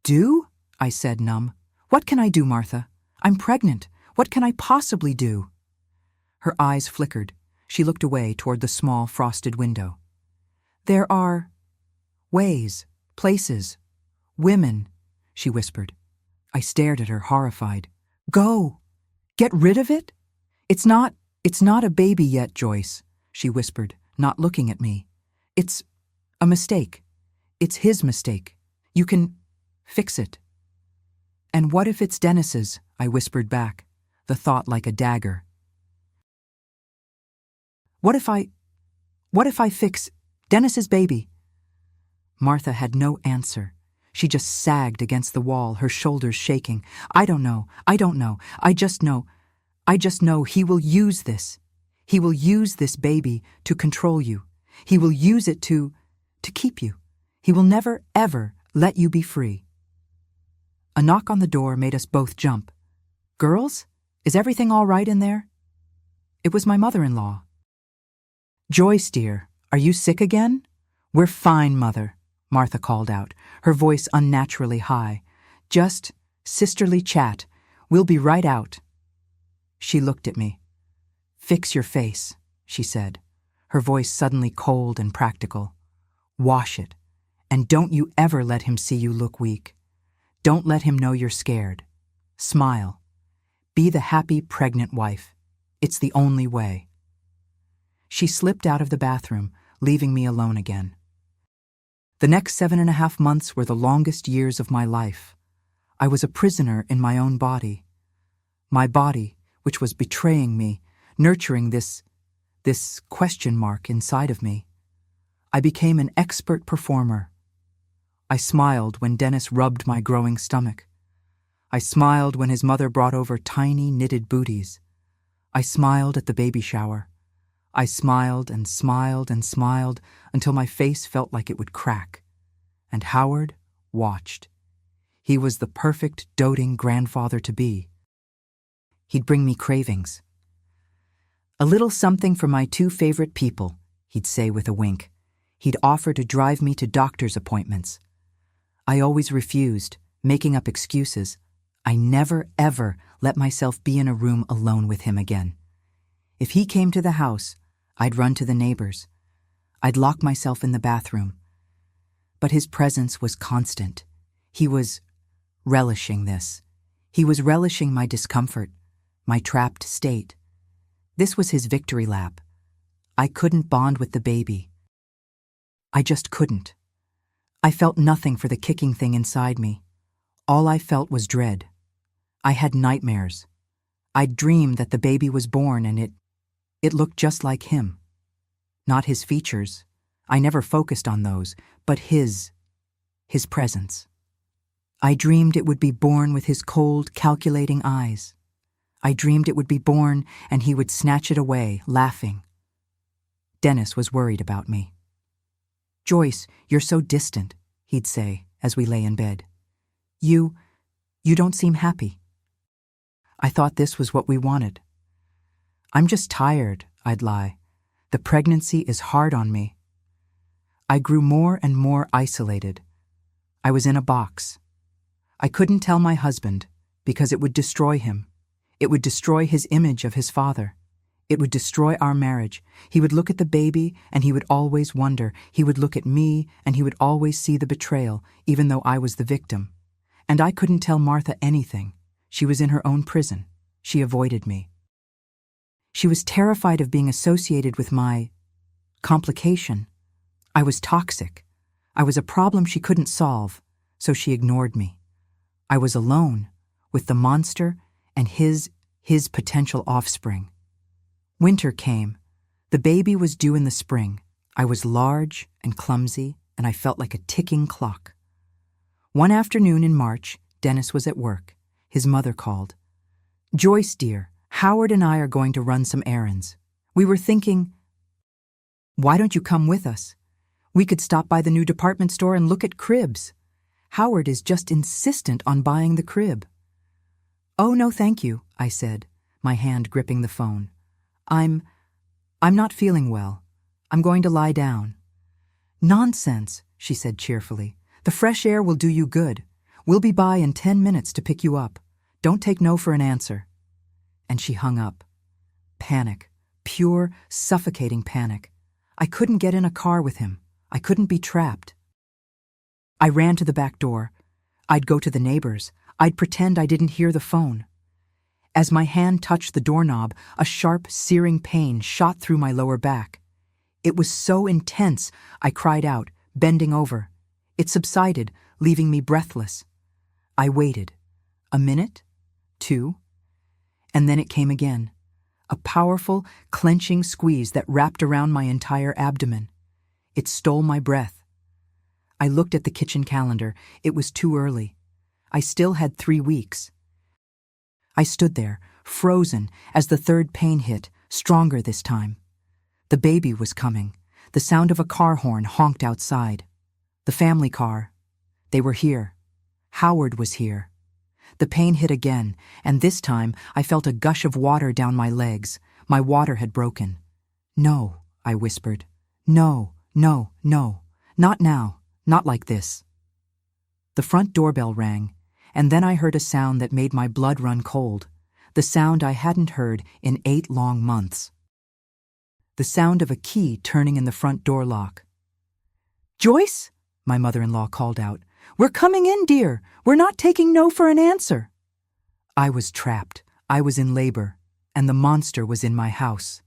"Do?" I said, numb. "What can I do, Martha? I'm pregnant. What can I possibly do?" Her eyes flickered. She looked away toward the small frosted window. "There are ways, places, women," she whispered. I stared at her, horrified. "Go! Get rid of it? It's not a baby yet, Joyce," she whispered, not looking at me. "It's a mistake. It's his mistake. You can fix it." "And what if it's Dennis's?" I whispered back, the thought like a dagger. What if I fix Dennis's baby?" Martha had no answer. She just sagged against the wall, her shoulders shaking. I don't know. I just know he will use this. He will use this baby to control you. He will use it to keep you. He will never, ever let you be free." A knock on the door made us both jump. "Girls, is everything all right in there?" It was my mother-in-law. "Joyce, dear, are you sick again?" "We're fine, Mother," Martha called out, her voice unnaturally high. "Just sisterly chat. We'll be right out." She looked at me. "Fix your face," she said, her voice suddenly cold and practical. "Wash it, and don't you ever let him see you look weak. Don't let him know you're scared. Smile. Be the happy, pregnant wife. It's the only way." She slipped out of the bathroom, leaving me alone again. The next 7.5 months were the longest years of my life. I was a prisoner in my own body. My body, which was betraying me, nurturing this question mark inside of me. I became an expert performer. I smiled when Dennis rubbed my growing stomach. I smiled when his mother brought over tiny knitted booties. I smiled at the baby shower. I smiled and smiled and smiled until my face felt like it would crack. And Howard watched. He was the perfect doting grandfather to be. He'd bring me cravings. "A little something for my 2 favorite people," he'd say with a wink. He'd offer to drive me to doctor's appointments. I always refused, making up excuses. I never, ever let myself be in a room alone with him again. If he came to the house, I'd run to the neighbors. I'd lock myself in the bathroom. But his presence was constant. He was relishing this. He was relishing my discomfort, my trapped state. This was his victory lap. I couldn't bond with the baby. I just couldn't. I felt nothing for the kicking thing inside me. All I felt was dread. I had nightmares. I'd dreamed that the baby was born and it looked just like him. Not his features. I never focused on those, but his presence. I dreamed it would be born with his cold, calculating eyes. I dreamed it would be born and he would snatch it away, laughing. Dennis was worried about me. "Joyce, you're so distant," he'd say as we lay in bed. You don't seem happy." I thought this was what we wanted. "I'm just tired," I'd lie. "The pregnancy is hard on me." I grew more and more isolated. I was in a box. I couldn't tell my husband because it would destroy him. It would destroy his image of his father. It would destroy our marriage. He would look at the baby and he would always wonder. He would look at me and he would always see the betrayal, even though I was the victim. And I couldn't tell Martha anything. She was in her own prison. She avoided me. She was terrified of being associated with my complication. I was toxic. I was a problem she couldn't solve, so she ignored me. I was alone with the monster and his potential offspring. Winter came. The baby was due in the spring. I was large and clumsy, and I felt like a ticking clock. One afternoon in March, Dennis was at work. His mother called. "Joyce, dear, Howard and I are going to run some errands. We were thinking, why don't you come with us? We could stop by the new department store and look at cribs. Howard is just insistent on buying the crib." "Oh, no, thank you," I said, my hand gripping the phone. I'm not feeling well. I'm going to lie down." "Nonsense," she said cheerfully. "The fresh air will do you good. We'll be by in 10 minutes to pick you up. Don't take no for an answer." And she hung up. Panic. Pure, suffocating panic. I couldn't get in a car with him. I couldn't be trapped. I ran to the back door. I'd go to the neighbors. I'd pretend I didn't hear the phone. As my hand touched the doorknob, a sharp, searing pain shot through my lower back. It was so intense, I cried out, bending over. It subsided, leaving me breathless. I waited. A minute, 2, and then it came again. A powerful, clenching squeeze that wrapped around my entire abdomen. It stole my breath. I looked at the kitchen calendar. It was too early. I still had 3 weeks. I stood there, frozen, as the third pain hit, stronger this time. The baby was coming. The sound of a car horn honked outside. The family car. They were here. Howard was here. The pain hit again, and this time I felt a gush of water down my legs. My water had broken. "No," I whispered. "No, no, no. Not now. Not like this." The front doorbell rang, and then I heard a sound that made my blood run cold, the sound I hadn't heard in 8 long months. The sound of a key turning in the front door lock. "Joyce," my mother-in-law called out, "we're coming in, dear. We're not taking no for an answer." I was trapped. I was in labor, and the monster was in my house.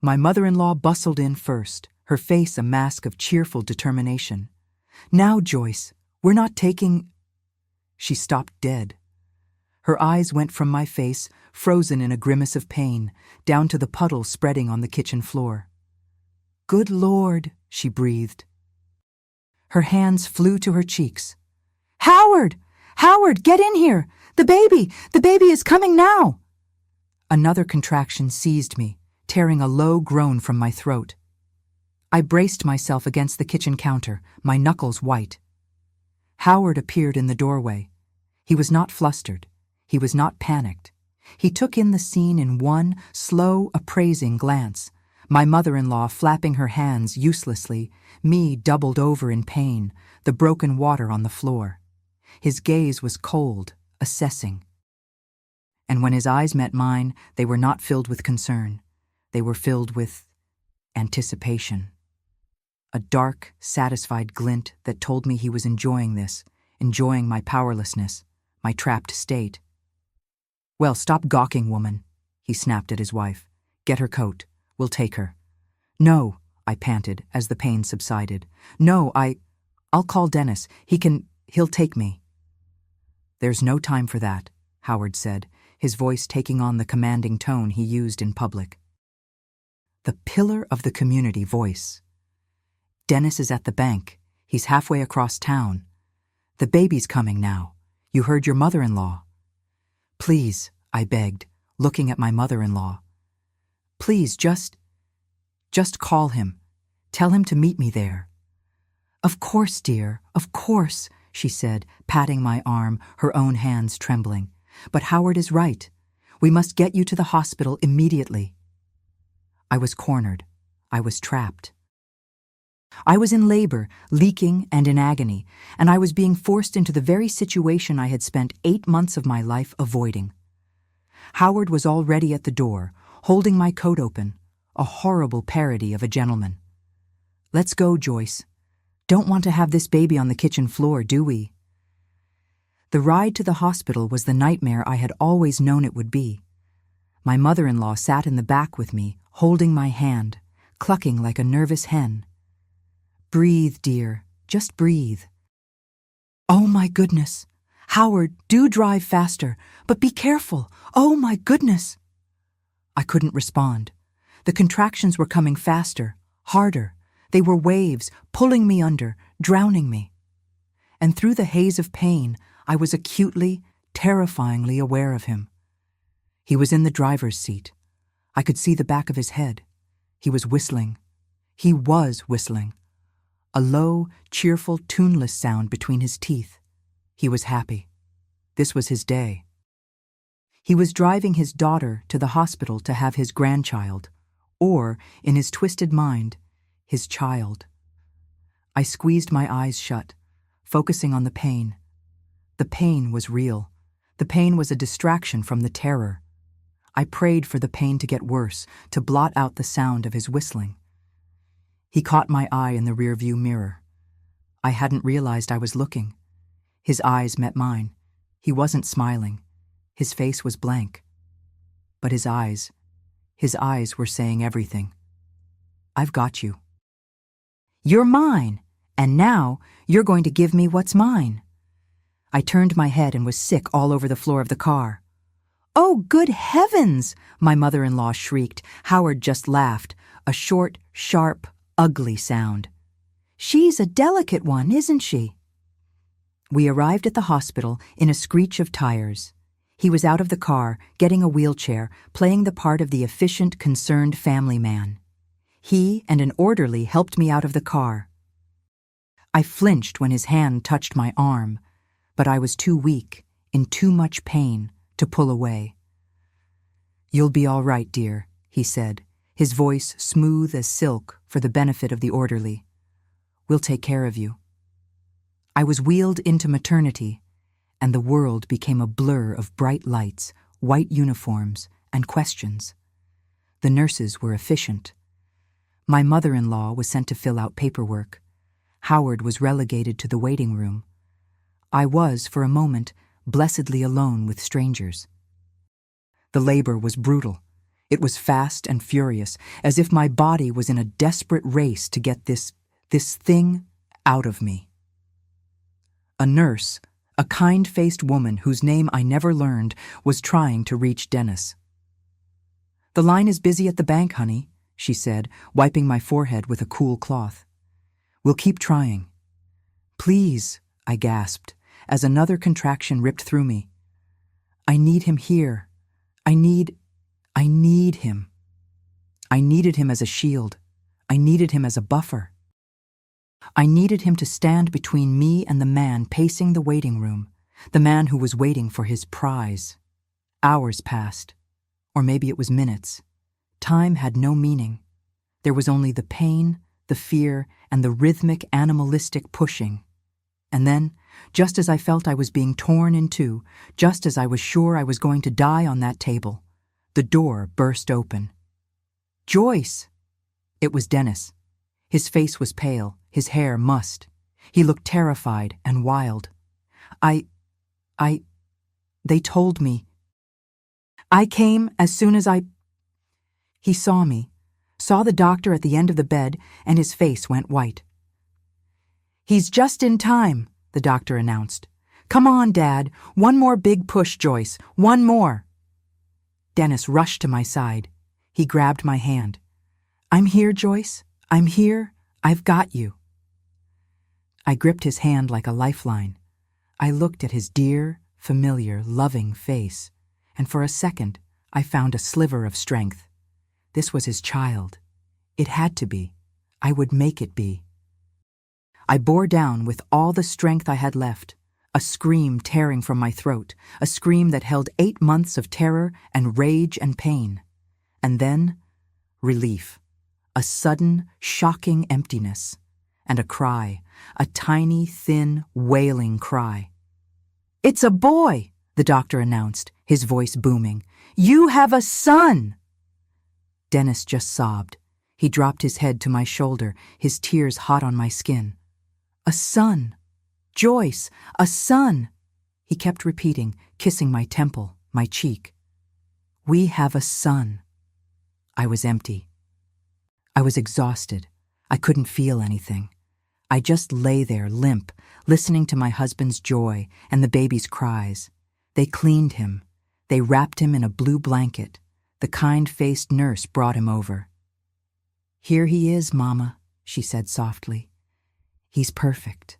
My mother-in-law bustled in first, her face a mask of cheerful determination. "Now, Joyce, we're not taking—" She stopped dead. Her eyes went from my face, frozen in a grimace of pain, down to the puddle spreading on the kitchen floor. "Good Lord," she breathed. Her hands flew to her cheeks. "Howard! Howard, get in here! The baby is coming now!" Another contraction seized me, tearing a low groan from my throat. I braced myself against the kitchen counter, my knuckles white. Howard appeared in the doorway. He was not flustered. He was not panicked. He took in the scene in one slow, appraising glance. My mother-in-law flapping her hands uselessly, me doubled over in pain, the broken water on the floor. His gaze was cold, assessing. And when his eyes met mine, they were not filled with concern. They were filled with anticipation. A dark, satisfied glint that told me he was enjoying this, enjoying my powerlessness, my trapped state. "Well, stop gawking, woman," he snapped at his wife. "Get her coat. We'll take her." "No," I panted as the pain subsided. "No, I'll call Dennis. He'll take me." "There's no time for that," Howard said, his voice taking on the commanding tone he used in public. The pillar of the community voice. "Dennis is at the bank. He's halfway across town. The baby's coming now. You heard your mother-in-law." "Please," I begged, looking at my mother-in-law. "Please, just call him. Tell him to meet me there." "Of course, dear, of course," she said, patting my arm, her own hands trembling. "But Howard is right. We must get you to the hospital immediately." I was cornered. I was trapped. I was in labor, leaking and in agony, and I was being forced into the very situation I had spent 8 months of my life avoiding. Howard was already at the door, holding my coat open, a horrible parody of a gentleman. "Let's go, Joyce. Don't want to have this baby on the kitchen floor, do we?" The ride to the hospital was the nightmare I had always known it would be. My mother-in-law sat in the back with me, holding my hand, clucking like a nervous hen. "Breathe, dear. Just breathe." "Oh, my goodness. Howard, do drive faster, but be careful. Oh, my goodness." I couldn't respond. The contractions were coming faster, harder. They were waves, pulling me under, drowning me. And through the haze of pain, I was acutely, terrifyingly aware of him. He was in the driver's seat. I could see the back of his head. He was whistling. He was whistling. A low, cheerful, tuneless sound between his teeth. He was happy. This was his day. He was driving his daughter to the hospital to have his grandchild, or, in his twisted mind, his child. I squeezed my eyes shut, focusing on the pain. The pain was real. The pain was a distraction from the terror. I prayed for the pain to get worse, to blot out the sound of his whistling. He caught my eye in the rearview mirror. I hadn't realized I was looking. His eyes met mine. He wasn't smiling. His face was blank. But his eyes were saying everything. "I've got you. You're mine, and now you're going to give me what's mine." I turned my head and was sick all over the floor of the car. "Oh, good heavens!" my mother-in-law shrieked. Howard just laughed, a short, sharp, ugly sound. "She's a delicate one, isn't she?" We arrived at the hospital in a screech of tires. He was out of the car, getting a wheelchair, playing the part of the efficient, concerned family man. He and an orderly helped me out of the car. I flinched when his hand touched my arm, but I was too weak, in too much pain, to pull away. "You'll be all right, dear," he said, his voice smooth as silk for the benefit of the orderly. "We'll take care of you." I was wheeled into maternity, and the world became a blur of bright lights, white uniforms, and questions. The nurses were efficient. My mother-in-law was sent to fill out paperwork. Howard was relegated to the waiting room. I was, for a moment, blessedly alone with strangers. The labor was brutal. It was fast and furious, as if my body was in a desperate race to get this thing out of me. A nurse, a kind-faced woman whose name I never learned, was trying to reach Dennis. "The line is busy at the bank, honey," she said, wiping my forehead with a cool cloth. "We'll keep trying." "Please," I gasped, as another contraction ripped through me. "I need him here. I need him. I needed him as a shield. I needed him as a buffer. I needed him to stand between me and the man pacing the waiting room, the man who was waiting for his prize. Hours passed, or maybe it was minutes. Time had no meaning. There was only the pain, the fear, and the rhythmic, animalistic pushing. And then, just as I felt I was being torn in two, just as I was sure I was going to die on that table, the door burst open. "Joyce!" It was Dennis. His face was pale, his hair mussed. He looked terrified and wild. They told me. I came as soon as I... He saw me, saw the doctor at the end of the bed, and his face went white. "He's just in time," the doctor announced. "Come on, Dad. One more big push, Joyce. One more." Dennis rushed to my side. He grabbed my hand. "I'm here, Joyce. I'm here. I've got you." I gripped his hand like a lifeline. I looked at his dear, familiar, loving face, and for a second I found a sliver of strength. This was his child. It had to be. I would make it be. I bore down with all the strength I had left, a scream tearing from my throat, a scream that held 8 months of terror and rage and pain. And then, relief, a sudden, shocking emptiness, and a cry, a tiny, thin, wailing cry. "It's a boy," the doctor announced, his voice booming. "You have a son!" Dennis just sobbed. He dropped his head to my shoulder, his tears hot on my skin. "A son! Joyce, a son!" He kept repeating, kissing my temple, my cheek. "We have a son." I was empty. I was exhausted. I couldn't feel anything. I just lay there limp, listening to my husband's joy and the baby's cries. They cleaned him. They wrapped him in a blue blanket. The kind-faced nurse brought him over. "Here he is, Mama," she said softly. "He's perfect."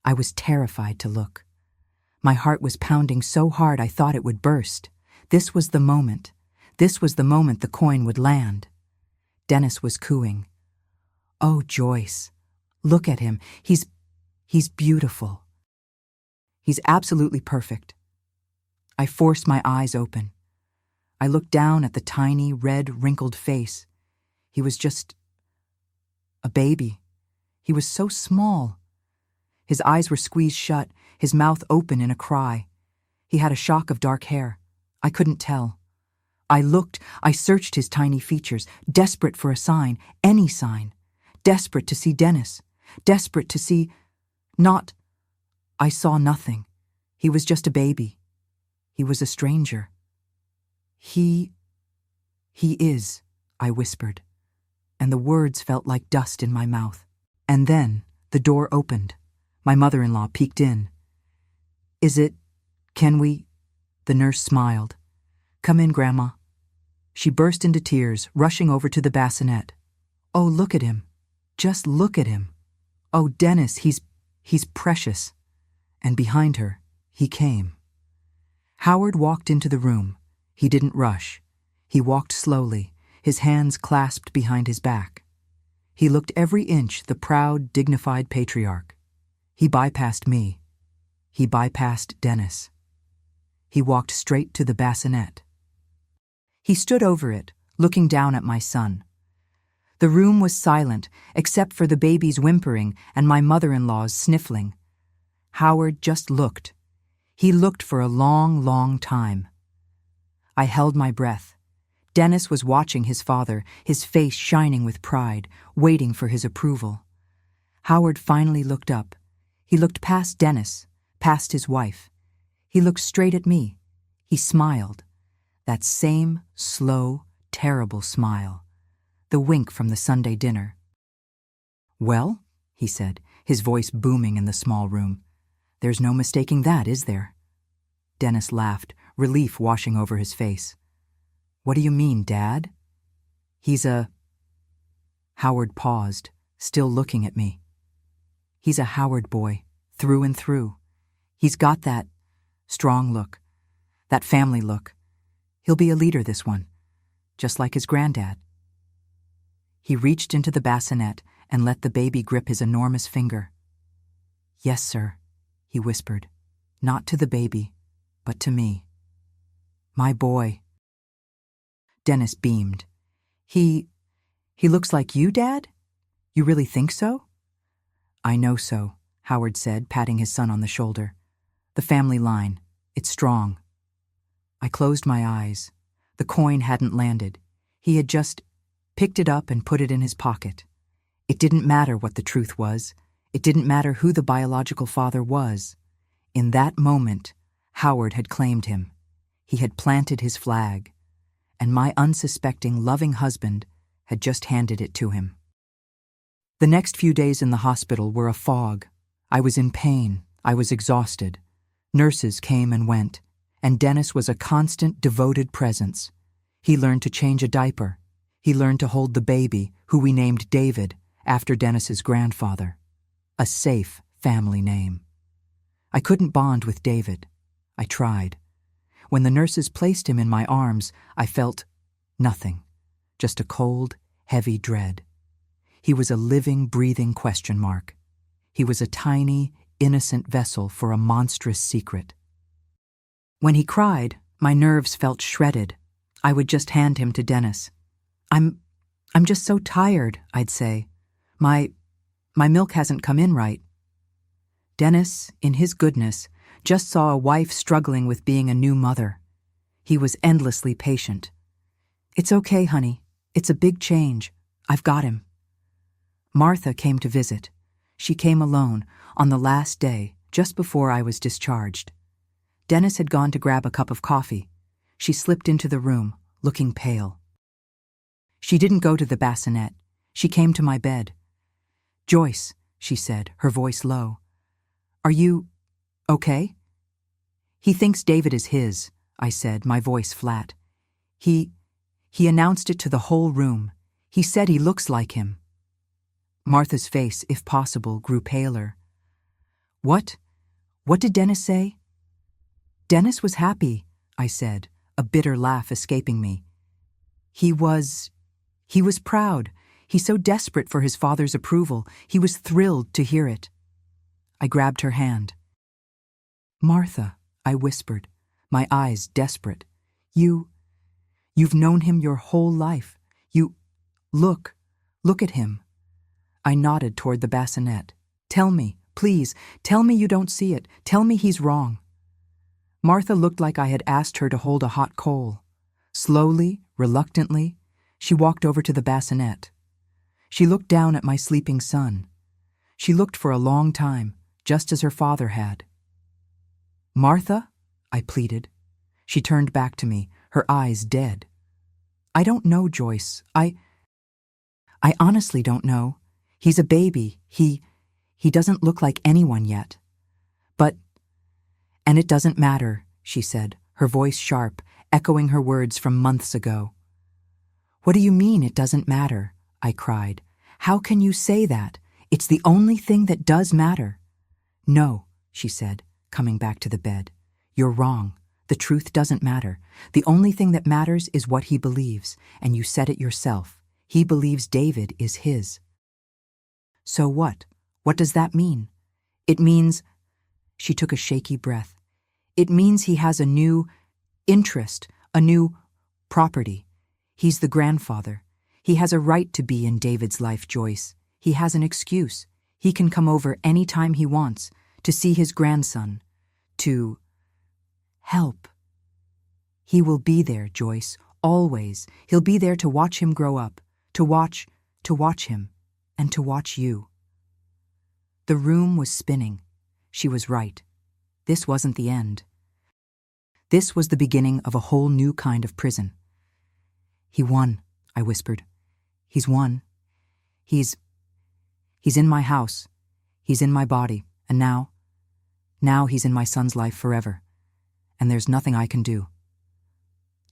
I was terrified to look. My heart was pounding so hard I thought it would burst. This was the moment. This was the moment the coin would land. Dennis was cooing. "Oh, Joyce, look at him. He's beautiful. He's absolutely perfect." I forced my eyes open. I looked down at the tiny, red, wrinkled face. He was just a baby. He was so small. His eyes were squeezed shut, his mouth open in a cry. He had a shock of dark hair. I couldn't tell. I searched his tiny features, desperate for a sign, any sign. Desperate to see Dennis. Desperate to see... I saw nothing. He was just a baby. He was a stranger. He is, I whispered, and the words felt like dust in my mouth. And then the door opened. My mother-in-law peeked in. Can we? The nurse smiled. "Come in, Grandma." She burst into tears, rushing over to the bassinet. "Oh, look at him. Just look at him. Oh, Dennis, he's precious." And behind her, he came. Howard walked into the room. He didn't rush. He walked slowly, his hands clasped behind his back. He looked every inch the proud, dignified patriarch. He bypassed me. He bypassed Dennis. He walked straight to the bassinet. He stood over it, looking down at my son. The room was silent, except for the baby's whimpering and my mother-in-law's sniffling. Howard just looked. He looked for a long, long time. I held my breath. Dennis was watching his father, his face shining with pride, waiting for his approval. Howard finally looked up. He looked past Dennis, past his wife. He looked straight at me. He smiled. That same slow, terrible smile. The wink from the Sunday dinner. "Well," he said, his voice booming in the small room. "There's no mistaking that, is there?" Dennis laughed, relief washing over his face. "What do you mean, Dad?" "He's a—" Howard paused, still looking at me. "He's a Howard boy, through and through. He's got that strong look, that family look. He'll be a leader, this one, just like his granddad." He reached into the bassinet and let the baby grip his enormous finger. "Yes, sir," he whispered, not to the baby, but to me. "My boy." Dennis beamed. He looks like you, Dad? You really think so?" "I know so," Howard said, patting his son on the shoulder. "The family line, it's strong." I closed my eyes. The coin hadn't landed. He had just picked it up and put it in his pocket. It didn't matter what the truth was. It didn't matter who the biological father was. In that moment, Howard had claimed him. He had planted his flag. And my unsuspecting, loving husband had just handed it to him. The next few days in the hospital were a fog. I was in pain. I was exhausted. Nurses came and went, and Dennis was a constant, devoted presence. He learned to change a diaper. He learned to hold the baby, who we named David, after Dennis's grandfather. A safe family name. I couldn't bond with David. I tried. When the nurses placed him in my arms, I felt nothing, just a cold, heavy dread. He was a living, breathing question mark. He was a tiny, innocent vessel for a monstrous secret. When he cried, my nerves felt shredded. I would just hand him to Dennis. I'm just so tired," I'd say. My milk hasn't come in right." Dennis, in his goodness, just saw a wife struggling with being a new mother. He was endlessly patient. "It's okay, honey. It's a big change. I've got him." Martha came to visit. She came alone, on the last day, just before I was discharged. Dennis had gone to grab a cup of coffee. She slipped into the room, looking pale. She didn't go to the bassinet. She came to my bed. "Joyce," she said, her voice low. "Are you okay?" "He thinks David is his," I said, my voice flat. He announced it to the whole room. He said he looks like him." Martha's face, if possible, grew paler. What did Dennis say?" "Dennis was happy," I said, a bitter laugh escaping me. He was proud. He's so desperate for his father's approval. He was thrilled to hear it." I grabbed her hand. "Martha," I whispered, my eyes desperate. You've known him your whole life. Look at him." I nodded toward the bassinet. "Tell me, please, tell me you don't see it. Tell me he's wrong." Martha looked like I had asked her to hold a hot coal. Slowly, reluctantly, she walked over to the bassinet. She looked down at my sleeping son. She looked for a long time, just as her father had. "Martha?" I pleaded. She turned back to me, her eyes dead. "I don't know, Joyce. I honestly don't know. He's a baby. He doesn't look like anyone yet. And it doesn't matter," she said, her voice sharp, echoing her words from months ago. "What do you mean it doesn't matter?" I cried. "How can you say that? It's the only thing that does matter." "No," she said, coming back to the bed. "You're wrong. The truth doesn't matter. The only thing that matters is what he believes, and you said it yourself. He believes David is his." "So what? What does that mean?" "It means—" She took a shaky breath. "It means he has a new interest, a new property. He's the grandfather. He has a right to be in David's life, Joyce. He has an excuse. He can come over any time he wants to see his grandson, to help. He will be there, Joyce, always. He'll be there to watch him grow up, to watch him, and to watch you. The room was spinning. She was right. This wasn't the end. This was the beginning of a whole new kind of prison. He won, I whispered. He's won. He's in my house. He's in my body. And now he's in my son's life forever. And there's nothing I can do.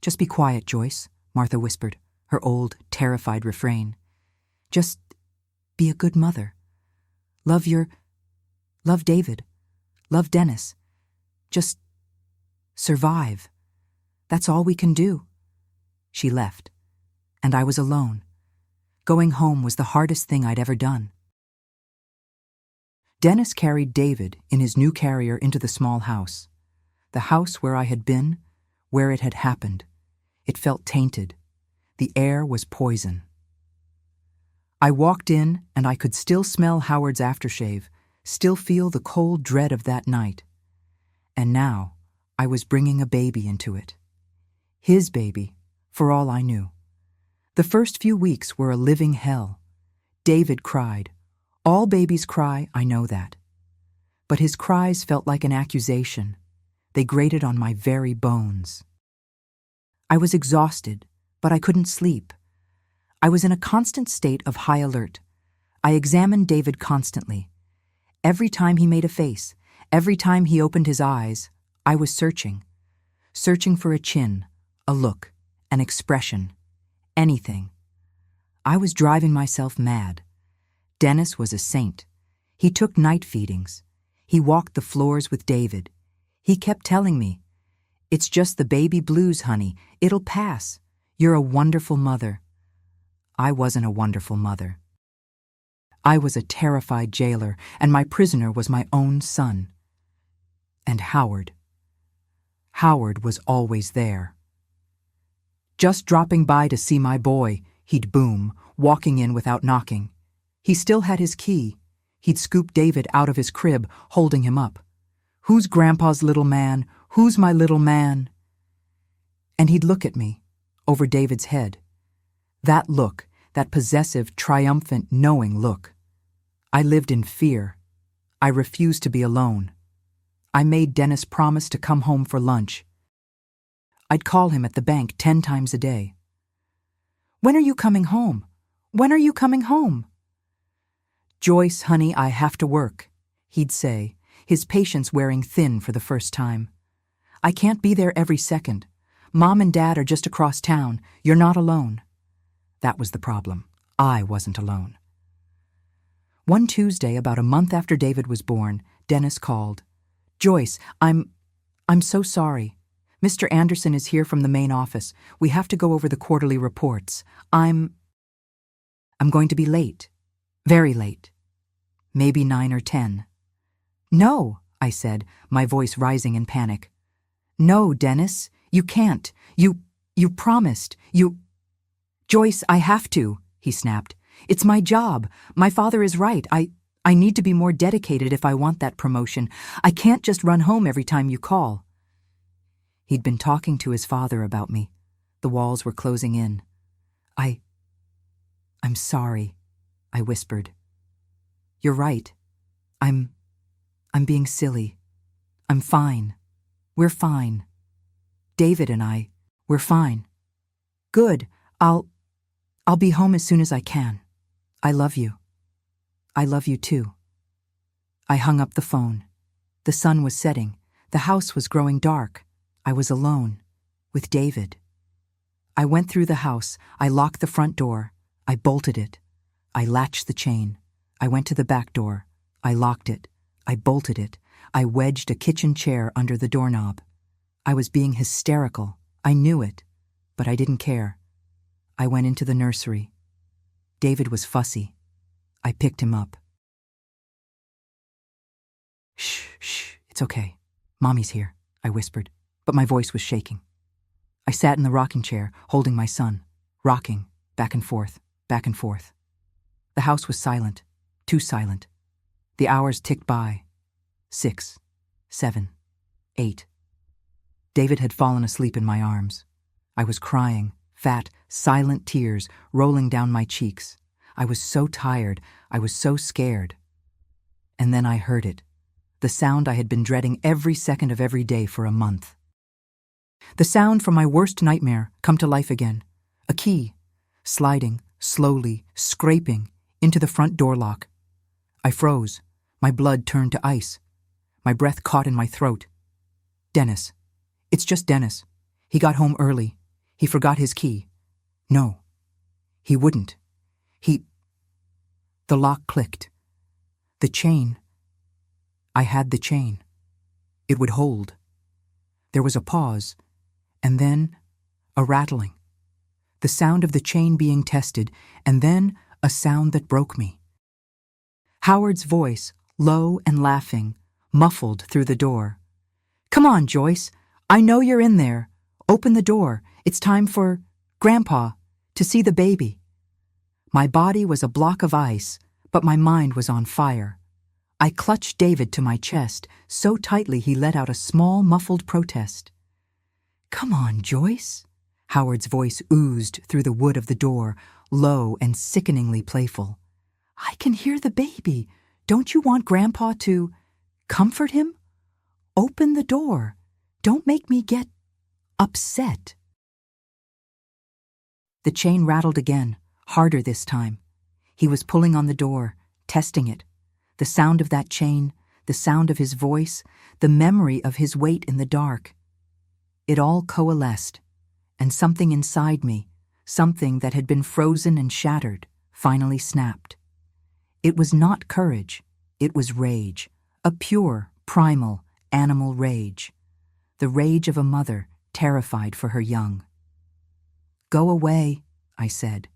Just be quiet, Joyce, Martha whispered, her old, terrified refrain. Just be a good mother. Love David. Love Dennis. Just survive. That's all we can do. She left, and I was alone. Going home was the hardest thing I'd ever done. Dennis carried David in his new carrier into the small house. The house where I had been, where it had happened. It felt tainted. The air was poison. I walked in, and I could still smell Howard's aftershave, still feel the cold dread of that night. And now I was bringing a baby into it. His baby, for all I knew. The first few weeks were a living hell. David cried. All babies cry, I know that. But his cries felt like an accusation. They grated on my very bones. I was exhausted, but I couldn't sleep. I was in a constant state of high alert. I examined David constantly. Every time he made a face, every time he opened his eyes, I was searching for a chin, a look, an expression, anything. I was driving myself mad. Dennis was a saint. He took night feedings. He walked the floors with David. He kept telling me, "It's just the baby blues, honey. It'll pass. You're a wonderful mother." I wasn't a wonderful mother. I was a terrified jailer, and my prisoner was my own son. And Howard. Howard was always there. "Just dropping by to see my boy," he'd boom, walking in without knocking. He still had his key. He'd scoop David out of his crib, holding him up. "Who's Grandpa's little man? Who's my little man?" And he'd look at me, over David's head. That look, that possessive, triumphant, knowing look. I lived in fear. I refused to be alone. I made Dennis promise to come home for lunch. I'd call him at the bank 10 times a day. "When are you coming home? When are you coming home?" "Joyce, honey, I have to work," he'd say, his patience wearing thin for the first time. "I can't be there every second. Mom and Dad are just across town. You're not alone." That was the problem. I wasn't alone. One Tuesday, about a month after David was born, Dennis called. "Joyce, I'm so sorry. Mr. Anderson is here from the main office. We have to go over the quarterly reports. I'm going to be late. Very late. Maybe 9 or 10. "No," I said, my voice rising in panic. "No, Dennis, you can't. You promised. Joyce, I have to," he snapped. "It's my job. My father is right. I need to be more dedicated if I want that promotion. I can't just run home every time you call." He'd been talking to his father about me. The walls were closing in. I'm sorry," I whispered. "You're right. I'm being silly. I'm fine. We're fine. David and we're fine. Good. I'll be home as soon as I can. I love you. I love you too." I hung up the phone. The sun was setting. The house was growing dark. I was alone, with David. I went through the house. I locked the front door. I bolted it. I latched the chain. I went to the back door. I locked it. I bolted it. I wedged a kitchen chair under the doorknob. I was being hysterical. I knew it, but I didn't care. I went into the nursery. David was fussy. I picked him up. Shh, it's okay. Mommy's here," I whispered, but my voice was shaking. I sat in the rocking chair, holding my son. rocking, back and forth, back and forth. The house was silent, too silent. The hours ticked by. 6, 7, 8. David had fallen asleep in my arms. I was crying, fat, silent tears rolling down my cheeks. I was so tired, I was so scared. And then I heard it, the sound I had been dreading every second of every day for a month. The sound from my worst nightmare come to life again. A key, sliding, slowly, scraping, into the front door lock. I froze. My blood turned to ice. My breath caught in my throat. Dennis. It's just Dennis. He got home early. He forgot his key. No. He wouldn't. The lock clicked. The chain. I had the chain. It would hold. There was a pause, and then a rattling. The sound of the chain being tested, and then a sound that broke me. Howard's voice, low and laughing, muffled through the door. "Come on, Joyce. I know you're in there. Open the door. It's time for Grandpa to see the baby." My body was a block of ice, but my mind was on fire. I clutched David to my chest so tightly he let out a small, muffled protest. "Come on, Joyce." Howard's voice oozed through the wood of the door, low and sickeningly playful. "I can hear the baby. Don't you want Grandpa to comfort him? Open the door. Don't make me get upset." The chain rattled again, harder this time. He was pulling on the door, testing it. The sound of that chain, the sound of his voice, the memory of his weight in the dark. It all coalesced, and something inside me, something that had been frozen and shattered, finally snapped. It was not courage, it was rage, a pure, primal, animal rage. The rage of a mother terrified for her young. "Go away," I said.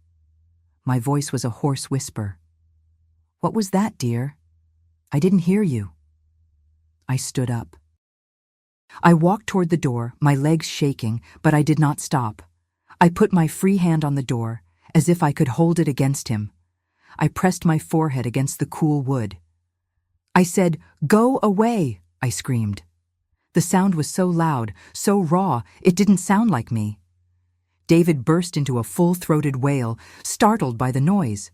My voice was a hoarse whisper. "What was that, dear? I didn't hear you." I stood up. I walked toward the door, my legs shaking, but I did not stop. I put my free hand on the door, as if I could hold it against him. I pressed my forehead against the cool wood. I said, "Go away," I screamed. The sound was so loud, so raw, it didn't sound like me. David burst into a full-throated wail, startled by the noise.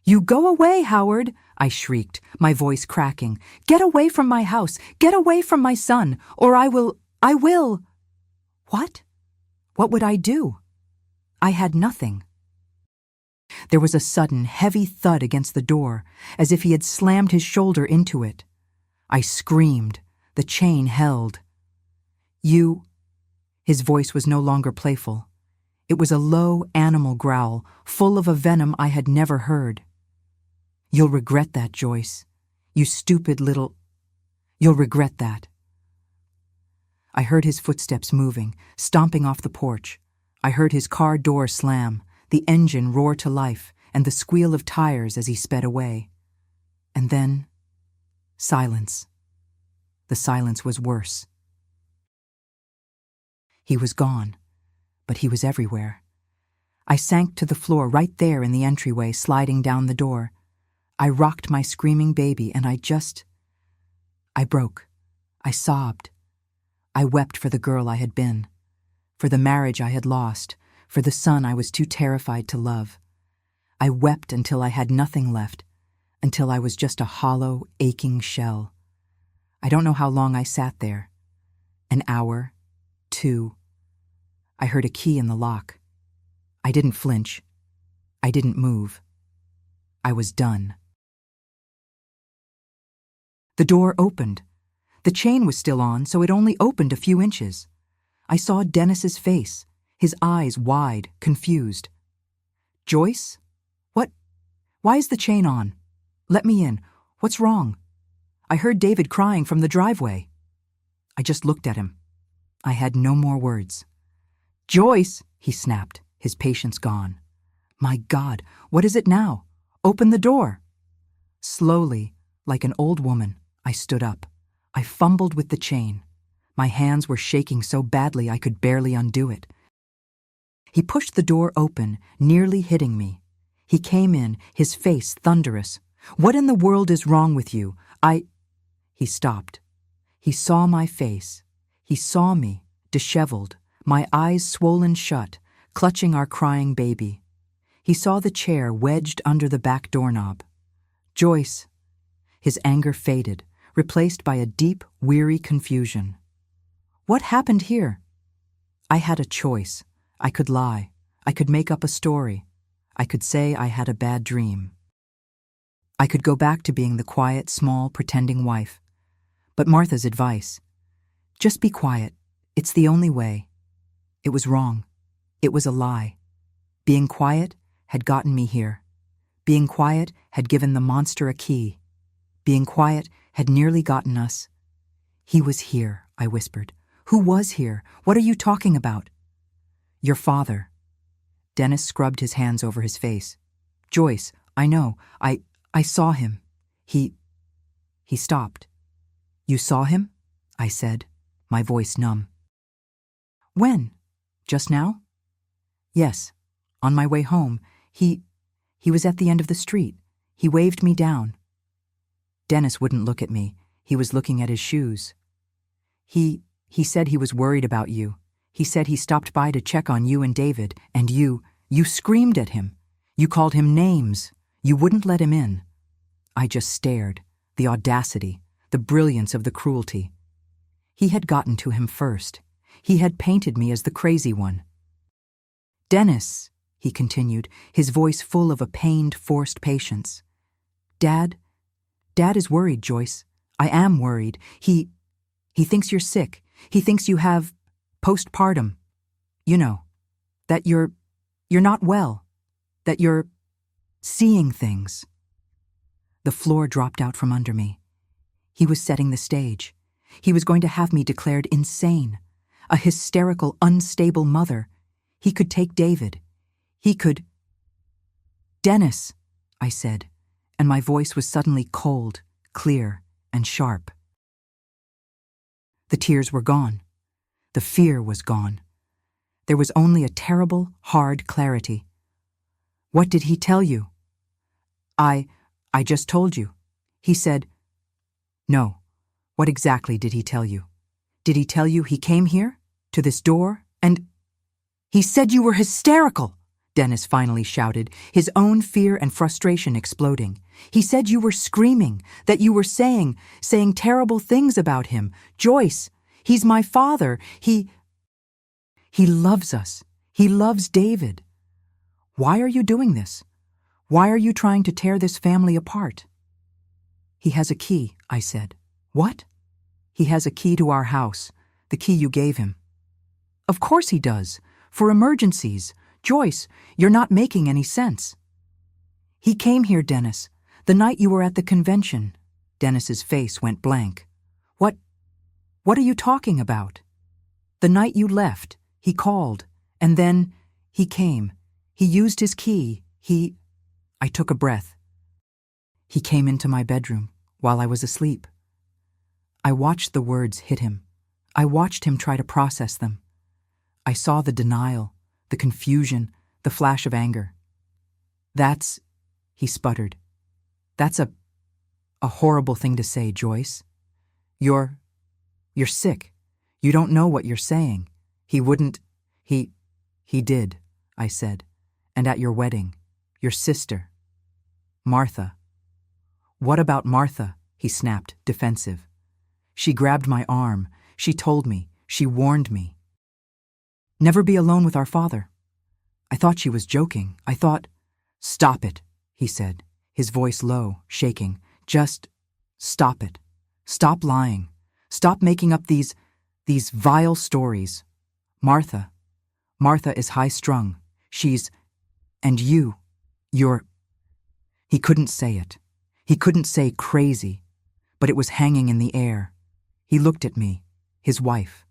"You go away, Howard," I shrieked, my voice cracking. "Get away from my house, get away from my son, or I will. What? What would I do? I had nothing. There was a sudden, heavy thud against the door, as if he had slammed his shoulder into it. I screamed. The chain held. "You—" His voice was no longer playful. It was a low animal growl, full of a venom I had never heard. "You'll regret that, Joyce. You stupid little... You'll regret that." I heard his footsteps moving, stomping off the porch. I heard his car door slam, the engine roar to life, and the squeal of tires as he sped away. And then, silence. The silence was worse. He was gone, but he was everywhere. I sank to the floor right there in the entryway, sliding down the door. I rocked my screaming baby, and I broke. I sobbed. I wept for the girl I had been, for the marriage I had lost, for the son I was too terrified to love. I wept until I had nothing left, until I was just a hollow, aching shell. I don't know how long I sat there. An hour, 2. I heard a key in the lock. I didn't flinch. I didn't move. I was done. The door opened. The chain was still on, so it only opened a few inches. I saw Dennis's face, his eyes wide, confused. "Joyce? What? Why is the chain on? Let me in. What's wrong? I heard David crying from the driveway." I just looked at him. I had no more words. "Joyce," he snapped, his patience gone. "My God, what is it now? Open the door." Slowly, like an old woman, I stood up. I fumbled with the chain. My hands were shaking so badly I could barely undo it. He pushed the door open, nearly hitting me. He came in, his face thunderous. "What in the world is wrong with you? He stopped. He saw my face. He saw me, disheveled, my eyes swollen shut, clutching our crying baby. He saw the chair wedged under the back doorknob. "Joyce." His anger faded, replaced by a deep, weary confusion. "What happened here?" I had a choice. I could lie. I could make up a story. I could say I had a bad dream. I could go back to being the quiet, small, pretending wife. But Martha's advice, "Just be quiet. It's the only way." It was wrong. It was a lie. Being quiet had gotten me here. Being quiet had given the monster a key. Being quiet had nearly gotten us. "He was here," I whispered. "Who was here? What are you talking about?" "Your father." Dennis scrubbed his hands over his face. "Joyce, I know. I saw him. He stopped." "You saw him?" I said, my voice numb. "When? Just now?" "Yes. On my way home. He was at the end of the street. He waved me down." Dennis wouldn't look at me. He was looking at his shoes. He said he was worried about you. He said he stopped by to check on you and David, and you screamed at him. You called him names. You wouldn't let him in." I just stared. The audacity, the brilliance of the cruelty. He had gotten to him first. He had painted me as the crazy one. "Dennis," he continued, his voice full of a pained, forced patience. Dad is worried, Joyce. I am worried. He thinks you're sick. He thinks you have postpartum. You know, that you're not well, that you're seeing things." The floor dropped out from under me. He was setting the stage. He was going to have me declared insane, a hysterical, unstable mother. He could take David. He could... "Dennis," I said, and my voice was suddenly cold, clear, and sharp. The tears were gone. The fear was gone. There was only a terrible, hard clarity. "What did he tell you?" I just told you. He said..." "No. What exactly did he tell you? Did he tell you he came here, to this door, and..." "He said you were hysterical," Dennis finally shouted, his own fear and frustration exploding. "He said you were screaming, that you were saying terrible things about him. Joyce, he's my father. He loves us. He loves David. Why are you doing this? Why are you trying to tear this family apart?" "He has a key," I said. "What?" "He has a key to our house, the key you gave him." "Of course he does. For emergencies. Joyce, you're not making any sense." "He came here, Dennis, the night you were at the convention." Dennis's face went blank. What are you talking about?" "The night you left, he called, and then he came. He used his key. I took a breath. "He came into my bedroom while I was asleep." I watched the words hit him. I watched him try to process them. I saw the denial, the confusion, the flash of anger. "That's..." he sputtered. "That's a horrible thing to say, Joyce. You're sick. You don't know what you're saying. He wouldn't..." He did," I said. "And at your wedding, your sister, Martha." "What about Martha?" he snapped, defensive. "She grabbed my arm. She told me. She warned me. Never be alone with our father." I thought she was joking. I thought... "Stop it," he said, his voice low, shaking. "Just stop it. Stop lying. Stop making up these vile stories. Martha is high-strung. She's... and you're..." He couldn't say it. He couldn't say crazy, but it was hanging in the air. He looked at me, his wife,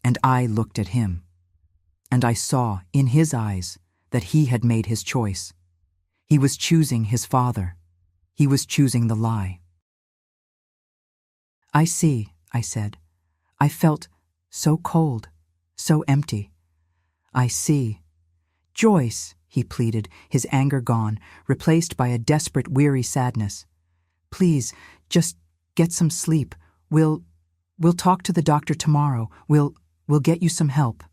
and I looked at him. And I saw in his eyes that he had made his choice. He was choosing his father. He was choosing the lie. "I see," I said. I felt so cold, so empty. "I see. Joyce, he pleaded, his anger gone, replaced by a desperate, weary sadness. Please, just get some sleep. We'll talk to the doctor tomorrow. We'll get you some help.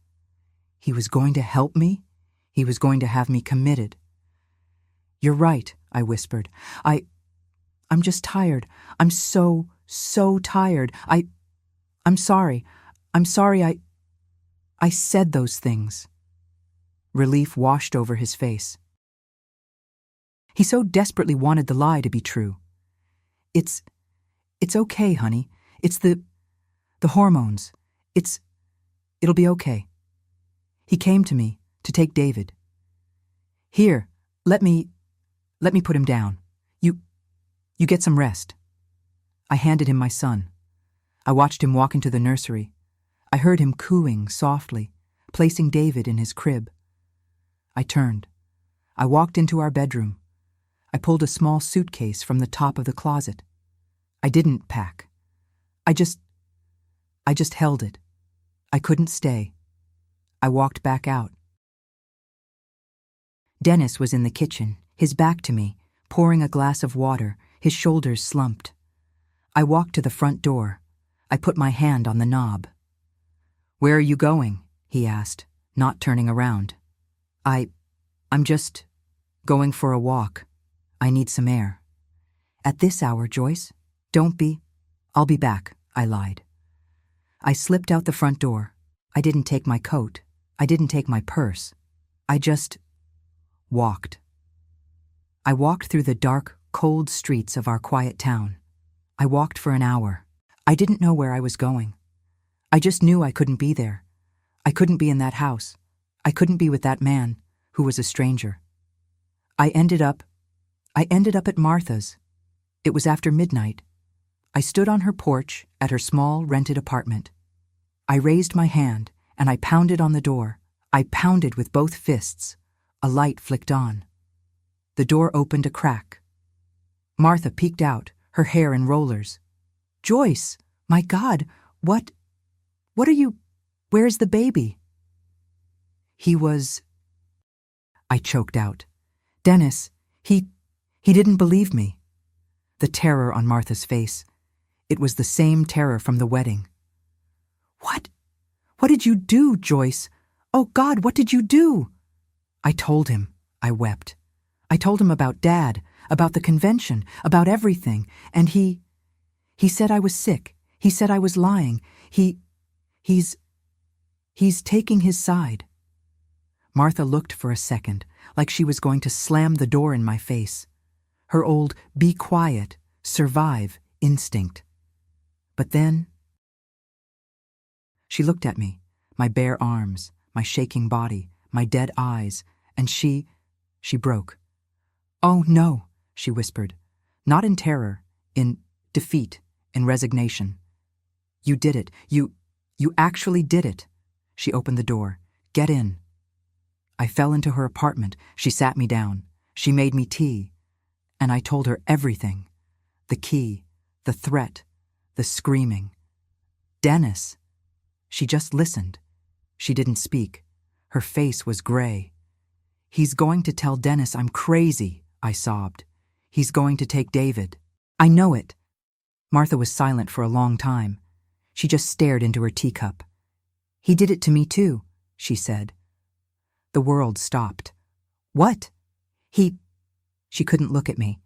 He was going to help me? He was going to have me committed. You're right, I whispered. I'm just tired. I'm so tired. I'm sorry. I'm sorry I said those things. Relief washed over his face. He so desperately wanted the lie to be true. It's okay, honey. It's the hormones. It'll be okay. He came to me to take David. Here, let me put him down. You get some rest. I handed him my son. I watched him walk into the nursery. I heard him cooing softly, placing David in his crib. I turned. I walked into our bedroom. I pulled a small suitcase from the top of the closet. I didn't pack. I just held it. I couldn't stay. I walked back out. Dennis was in the kitchen, his back to me, pouring a glass of water, his shoulders slumped. I walked to the front door. I put my hand on the knob. "Where are you going?" he asked, not turning around. I'm just going for a walk. I need some air." "At this hour, Joyce? Don't be. I'll be back," I lied. I slipped out the front door. I didn't take my coat. I didn't take my purse. I just walked. I walked through the dark, cold streets of our quiet town. I walked for an hour. I didn't know where I was going. I just knew I couldn't be there. I couldn't be in that house. I couldn't be with that man, who was a stranger. I ended up at Martha's. It was after midnight. I stood on her porch at her small rented apartment. I raised my hand and I pounded on the door. I pounded with both fists. A light flicked on. The door opened a crack. Martha peeked out, her hair in rollers. "Joyce, my God, what are you? Where's the baby?" He was... I choked out. "Dennis, he didn't believe me." The terror on Martha's face. It was the same terror from the wedding. What did you do, Joyce? Oh God, what did you do?" I told him. I wept. I told him about Dad, about the convention, about everything, and he said I was sick. He said I was lying. He's taking his side. Martha looked for a second, like she was going to slam the door in my face. Her old be quiet, survive instinct. But then she looked at me, my bare arms, my shaking body, my dead eyes, and she broke. "Oh no," she whispered, not in terror, in defeat, in resignation. "You did it. You actually did it." She opened the door. "Get in." I fell into her apartment. She sat me down. She made me tea. And I told her everything. The key, the threat, the screaming. "Dennis." She just listened. She didn't speak. Her face was gray. "He's going to tell Dennis I'm crazy," I sobbed. "He's going to take David. I know it." Martha was silent for a long time. She just stared into her teacup. "He did it to me too," she said. The world stopped. "What?" She couldn't look at me.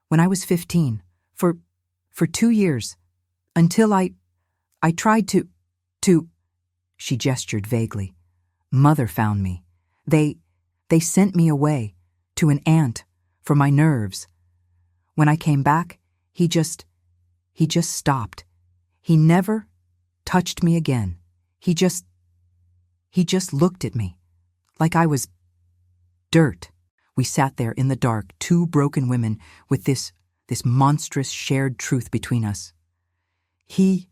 "When I was 15, for 2 years, until I tried to, she gestured vaguely. "Mother found me. They sent me away, to an aunt, for my nerves. When I came back, he just stopped. He never touched me again. He just looked at me, like I was dirt." We sat there in the dark, two broken women with this monstrous shared truth between us. He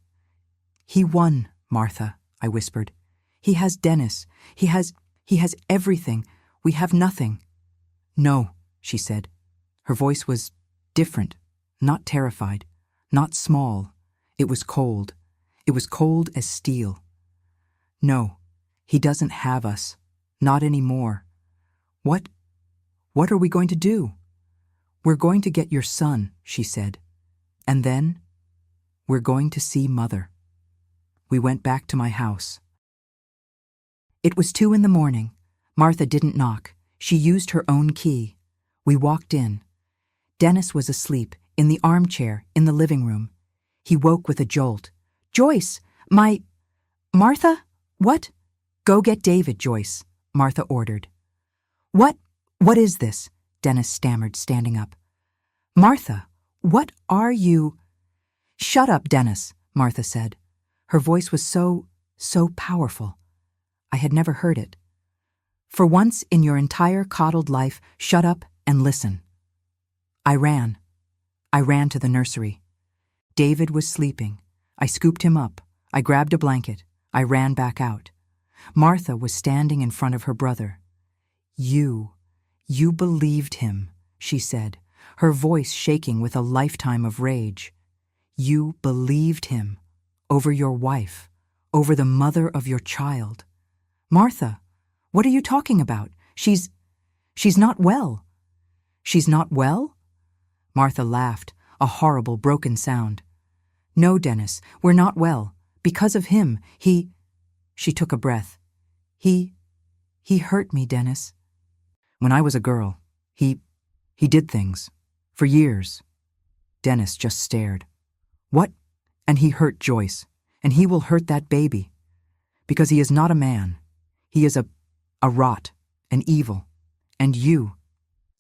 won, Martha," I whispered. "He has Dennis. He has everything. We have nothing." "No," she said. Her voice was different, not terrified, not small. It was cold. It was cold as steel. "No, he doesn't have us. Not anymore. What? What are we going to do? We're going to get your son, she said. And then, we're going to see Mother. We went back to my house. It was 2 a.m. Martha didn't knock. She used her own key. We walked in. Dennis was asleep, in the armchair, in the living room. He woke with a jolt. Joyce, Martha? What? Go get David, Joyce, Martha ordered. What is this? Dennis stammered, standing up. Martha, what are you? Shut up, Dennis, Martha said. Her voice was so powerful. I had never heard it. For once in your entire coddled life, shut up and listen. I ran to the nursery. David was sleeping. I scooped him up. I grabbed a blanket. I ran back out. Martha was standing in front of her brother. You believed him, she said, her voice shaking with a lifetime of rage. You believed him, over your wife, over the mother of your child. Martha, what are you talking about? She's not well. She's not well? Martha laughed, a horrible broken sound. No, Dennis, we're not well. Because of him, She took a breath. He hurt me, Dennis. When I was a girl, he did things. For years. Dennis just stared. What? And he hurt Joyce. And he will hurt that baby. Because he is not a man. He is a rot, an evil. And you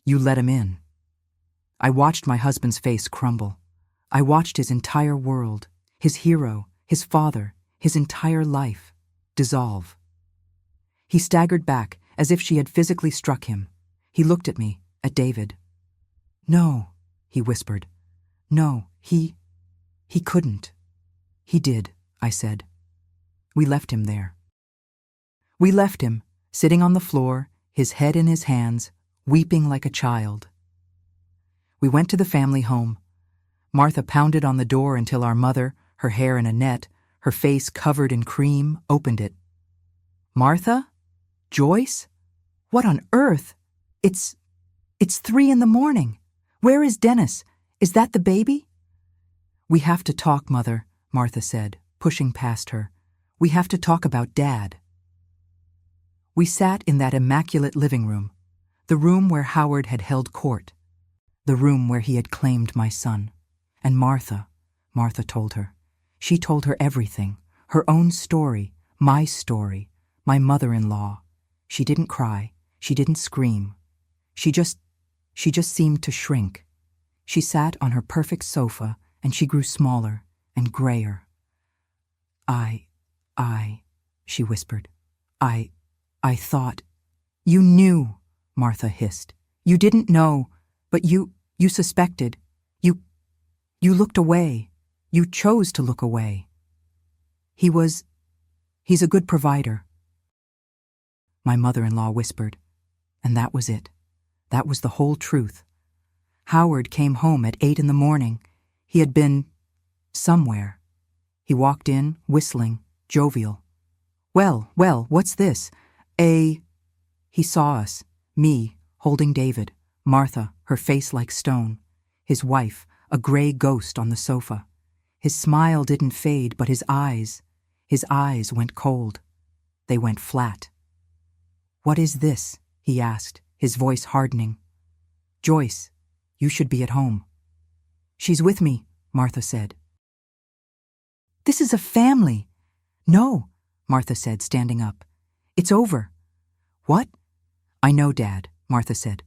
let him in. I watched my husband's face crumble. I watched his entire world, his hero, his father, his entire life, dissolve. He staggered back as if she had physically struck him. He looked at me, at David. No, he whispered. No, he couldn't. He did, I said. We left him there. We left him, sitting on the floor, his head in his hands, weeping like a child. We went to the family home. Martha pounded on the door until our mother, her hair in a net, her face covered in cream, opened it. Martha? Joyce? What on earth? It's 3 a.m. Where is Dennis? Is that the baby? We have to talk, Mother, Martha said, pushing past her. We have to talk about Dad. We sat in that immaculate living room, the room where Howard had held court, the room where he had claimed my son. And Martha told her. She told her everything, her own story, my mother-in-law. She didn't cry. She didn't scream. She just seemed to shrink. She sat on her perfect sofa, and she grew smaller and grayer. She whispered. I thought. You knew, Martha hissed. You didn't know, but you suspected. You looked away. You chose to look away. He's a good provider. My mother-in-law whispered. And that was it. That was the whole truth. Howard came home at 8 a.m. He had been somewhere. He walked in, whistling, jovial. Well, what's this? He saw us, me, holding David, Martha, her face like stone, his wife, a gray ghost on the sofa. His smile didn't fade, but his eyes went cold. They went flat. What is this? He asked, his voice hardening. Joyce, you should be at home. She's with me, Martha said. This is a family. No, Martha said, standing up. It's over. What? I know, Dad, Martha said.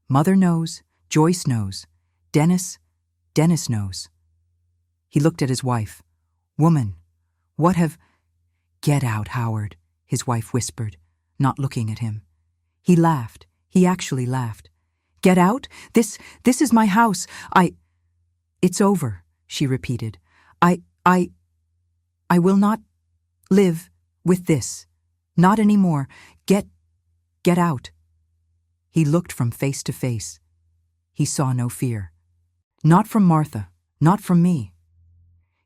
Mother knows, Joyce knows, Dennis knows. He looked at his wife. Woman, what have... Get out, Howard, his wife whispered, not looking at him. He laughed. He actually laughed. Get out? This is my house. It's over, she repeated. I will not live with this. Not anymore. Get out. He looked from face to face. He saw no fear. Not from Martha, not from me.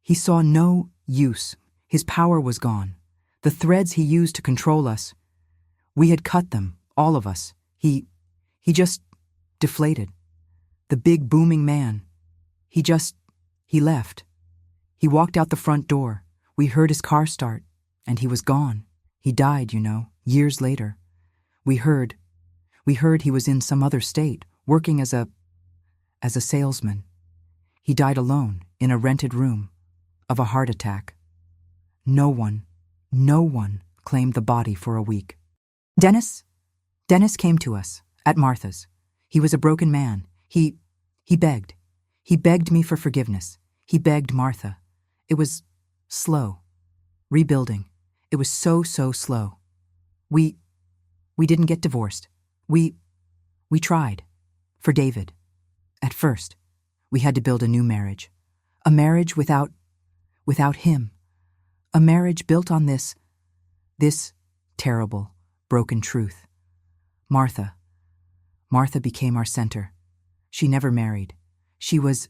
He saw no use. His power was gone. The threads he used to control us, we had cut them, all of us. He He just deflated. The big booming man. He left. He walked out the front door. We heard his car start, and he was gone. He died, years later. We heard he was in some other state, working as a salesman. He died alone, in a rented room, of a heart attack. No one claimed the body for a week. Dennis came to us, at Martha's. He was a broken man. He begged. He begged me for forgiveness. He begged Martha. It was slow. Rebuilding. It was so slow. We didn't get divorced. We tried. For David. At first, we had to build a new marriage. A marriage without him. A marriage built on this terrible, broken truth. Martha became our center. She never married. She was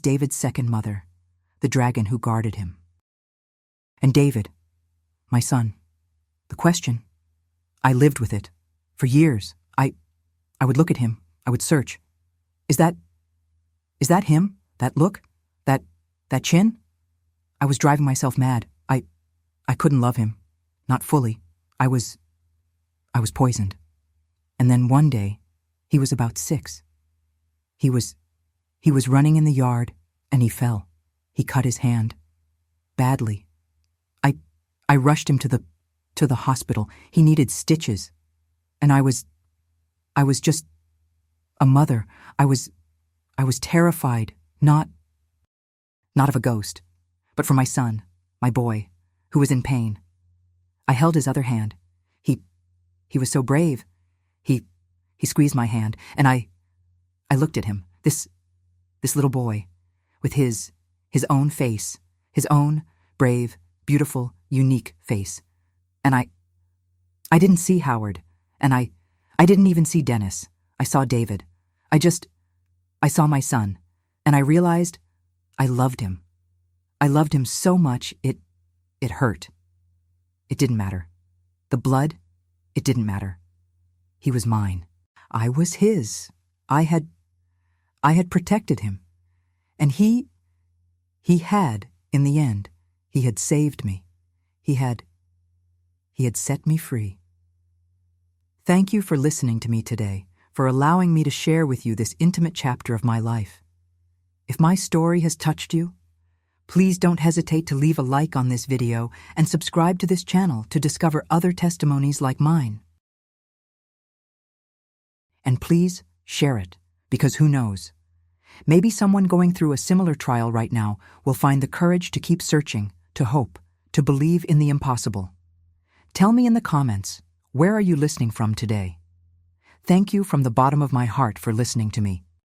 David's second mother, the dragon who guarded him. And David, my son, the question, I lived with it. For years, I would look at him, I would search. Is that him? That look? That chin? I was driving myself mad. I couldn't love him. Not fully. I was poisoned. And then one day, he was about 6. He was running in the yard, and he fell. He cut his hand. Badly. I rushed him to the hospital. He needed stitches. And I was just a mother. I was terrified, not of a ghost, but for my son, my boy, who was in pain. I held his other hand. He was so brave. He squeezed my hand, and I looked at him, this little boy, with his own face, his own brave, beautiful, unique face. And I didn't see Howard, and I didn't even see Dennis. I saw David. I saw my son, and I realized I loved him. I loved him so much it hurt. It didn't matter. The blood, it didn't matter. He was mine. I was his. I had protected him. And he had, in the end, he had saved me. He had set me free. Thank you for listening to me today, for allowing me to share with you this intimate chapter of my life. If my story has touched you, please don't hesitate to leave a like on this video and subscribe to this channel to discover other testimonies like mine. And please share it, because who knows? Maybe someone going through a similar trial right now will find the courage to keep searching, to hope, to believe in the impossible. Tell me in the comments, where are you listening from today? Thank you from the bottom of my heart for listening to me.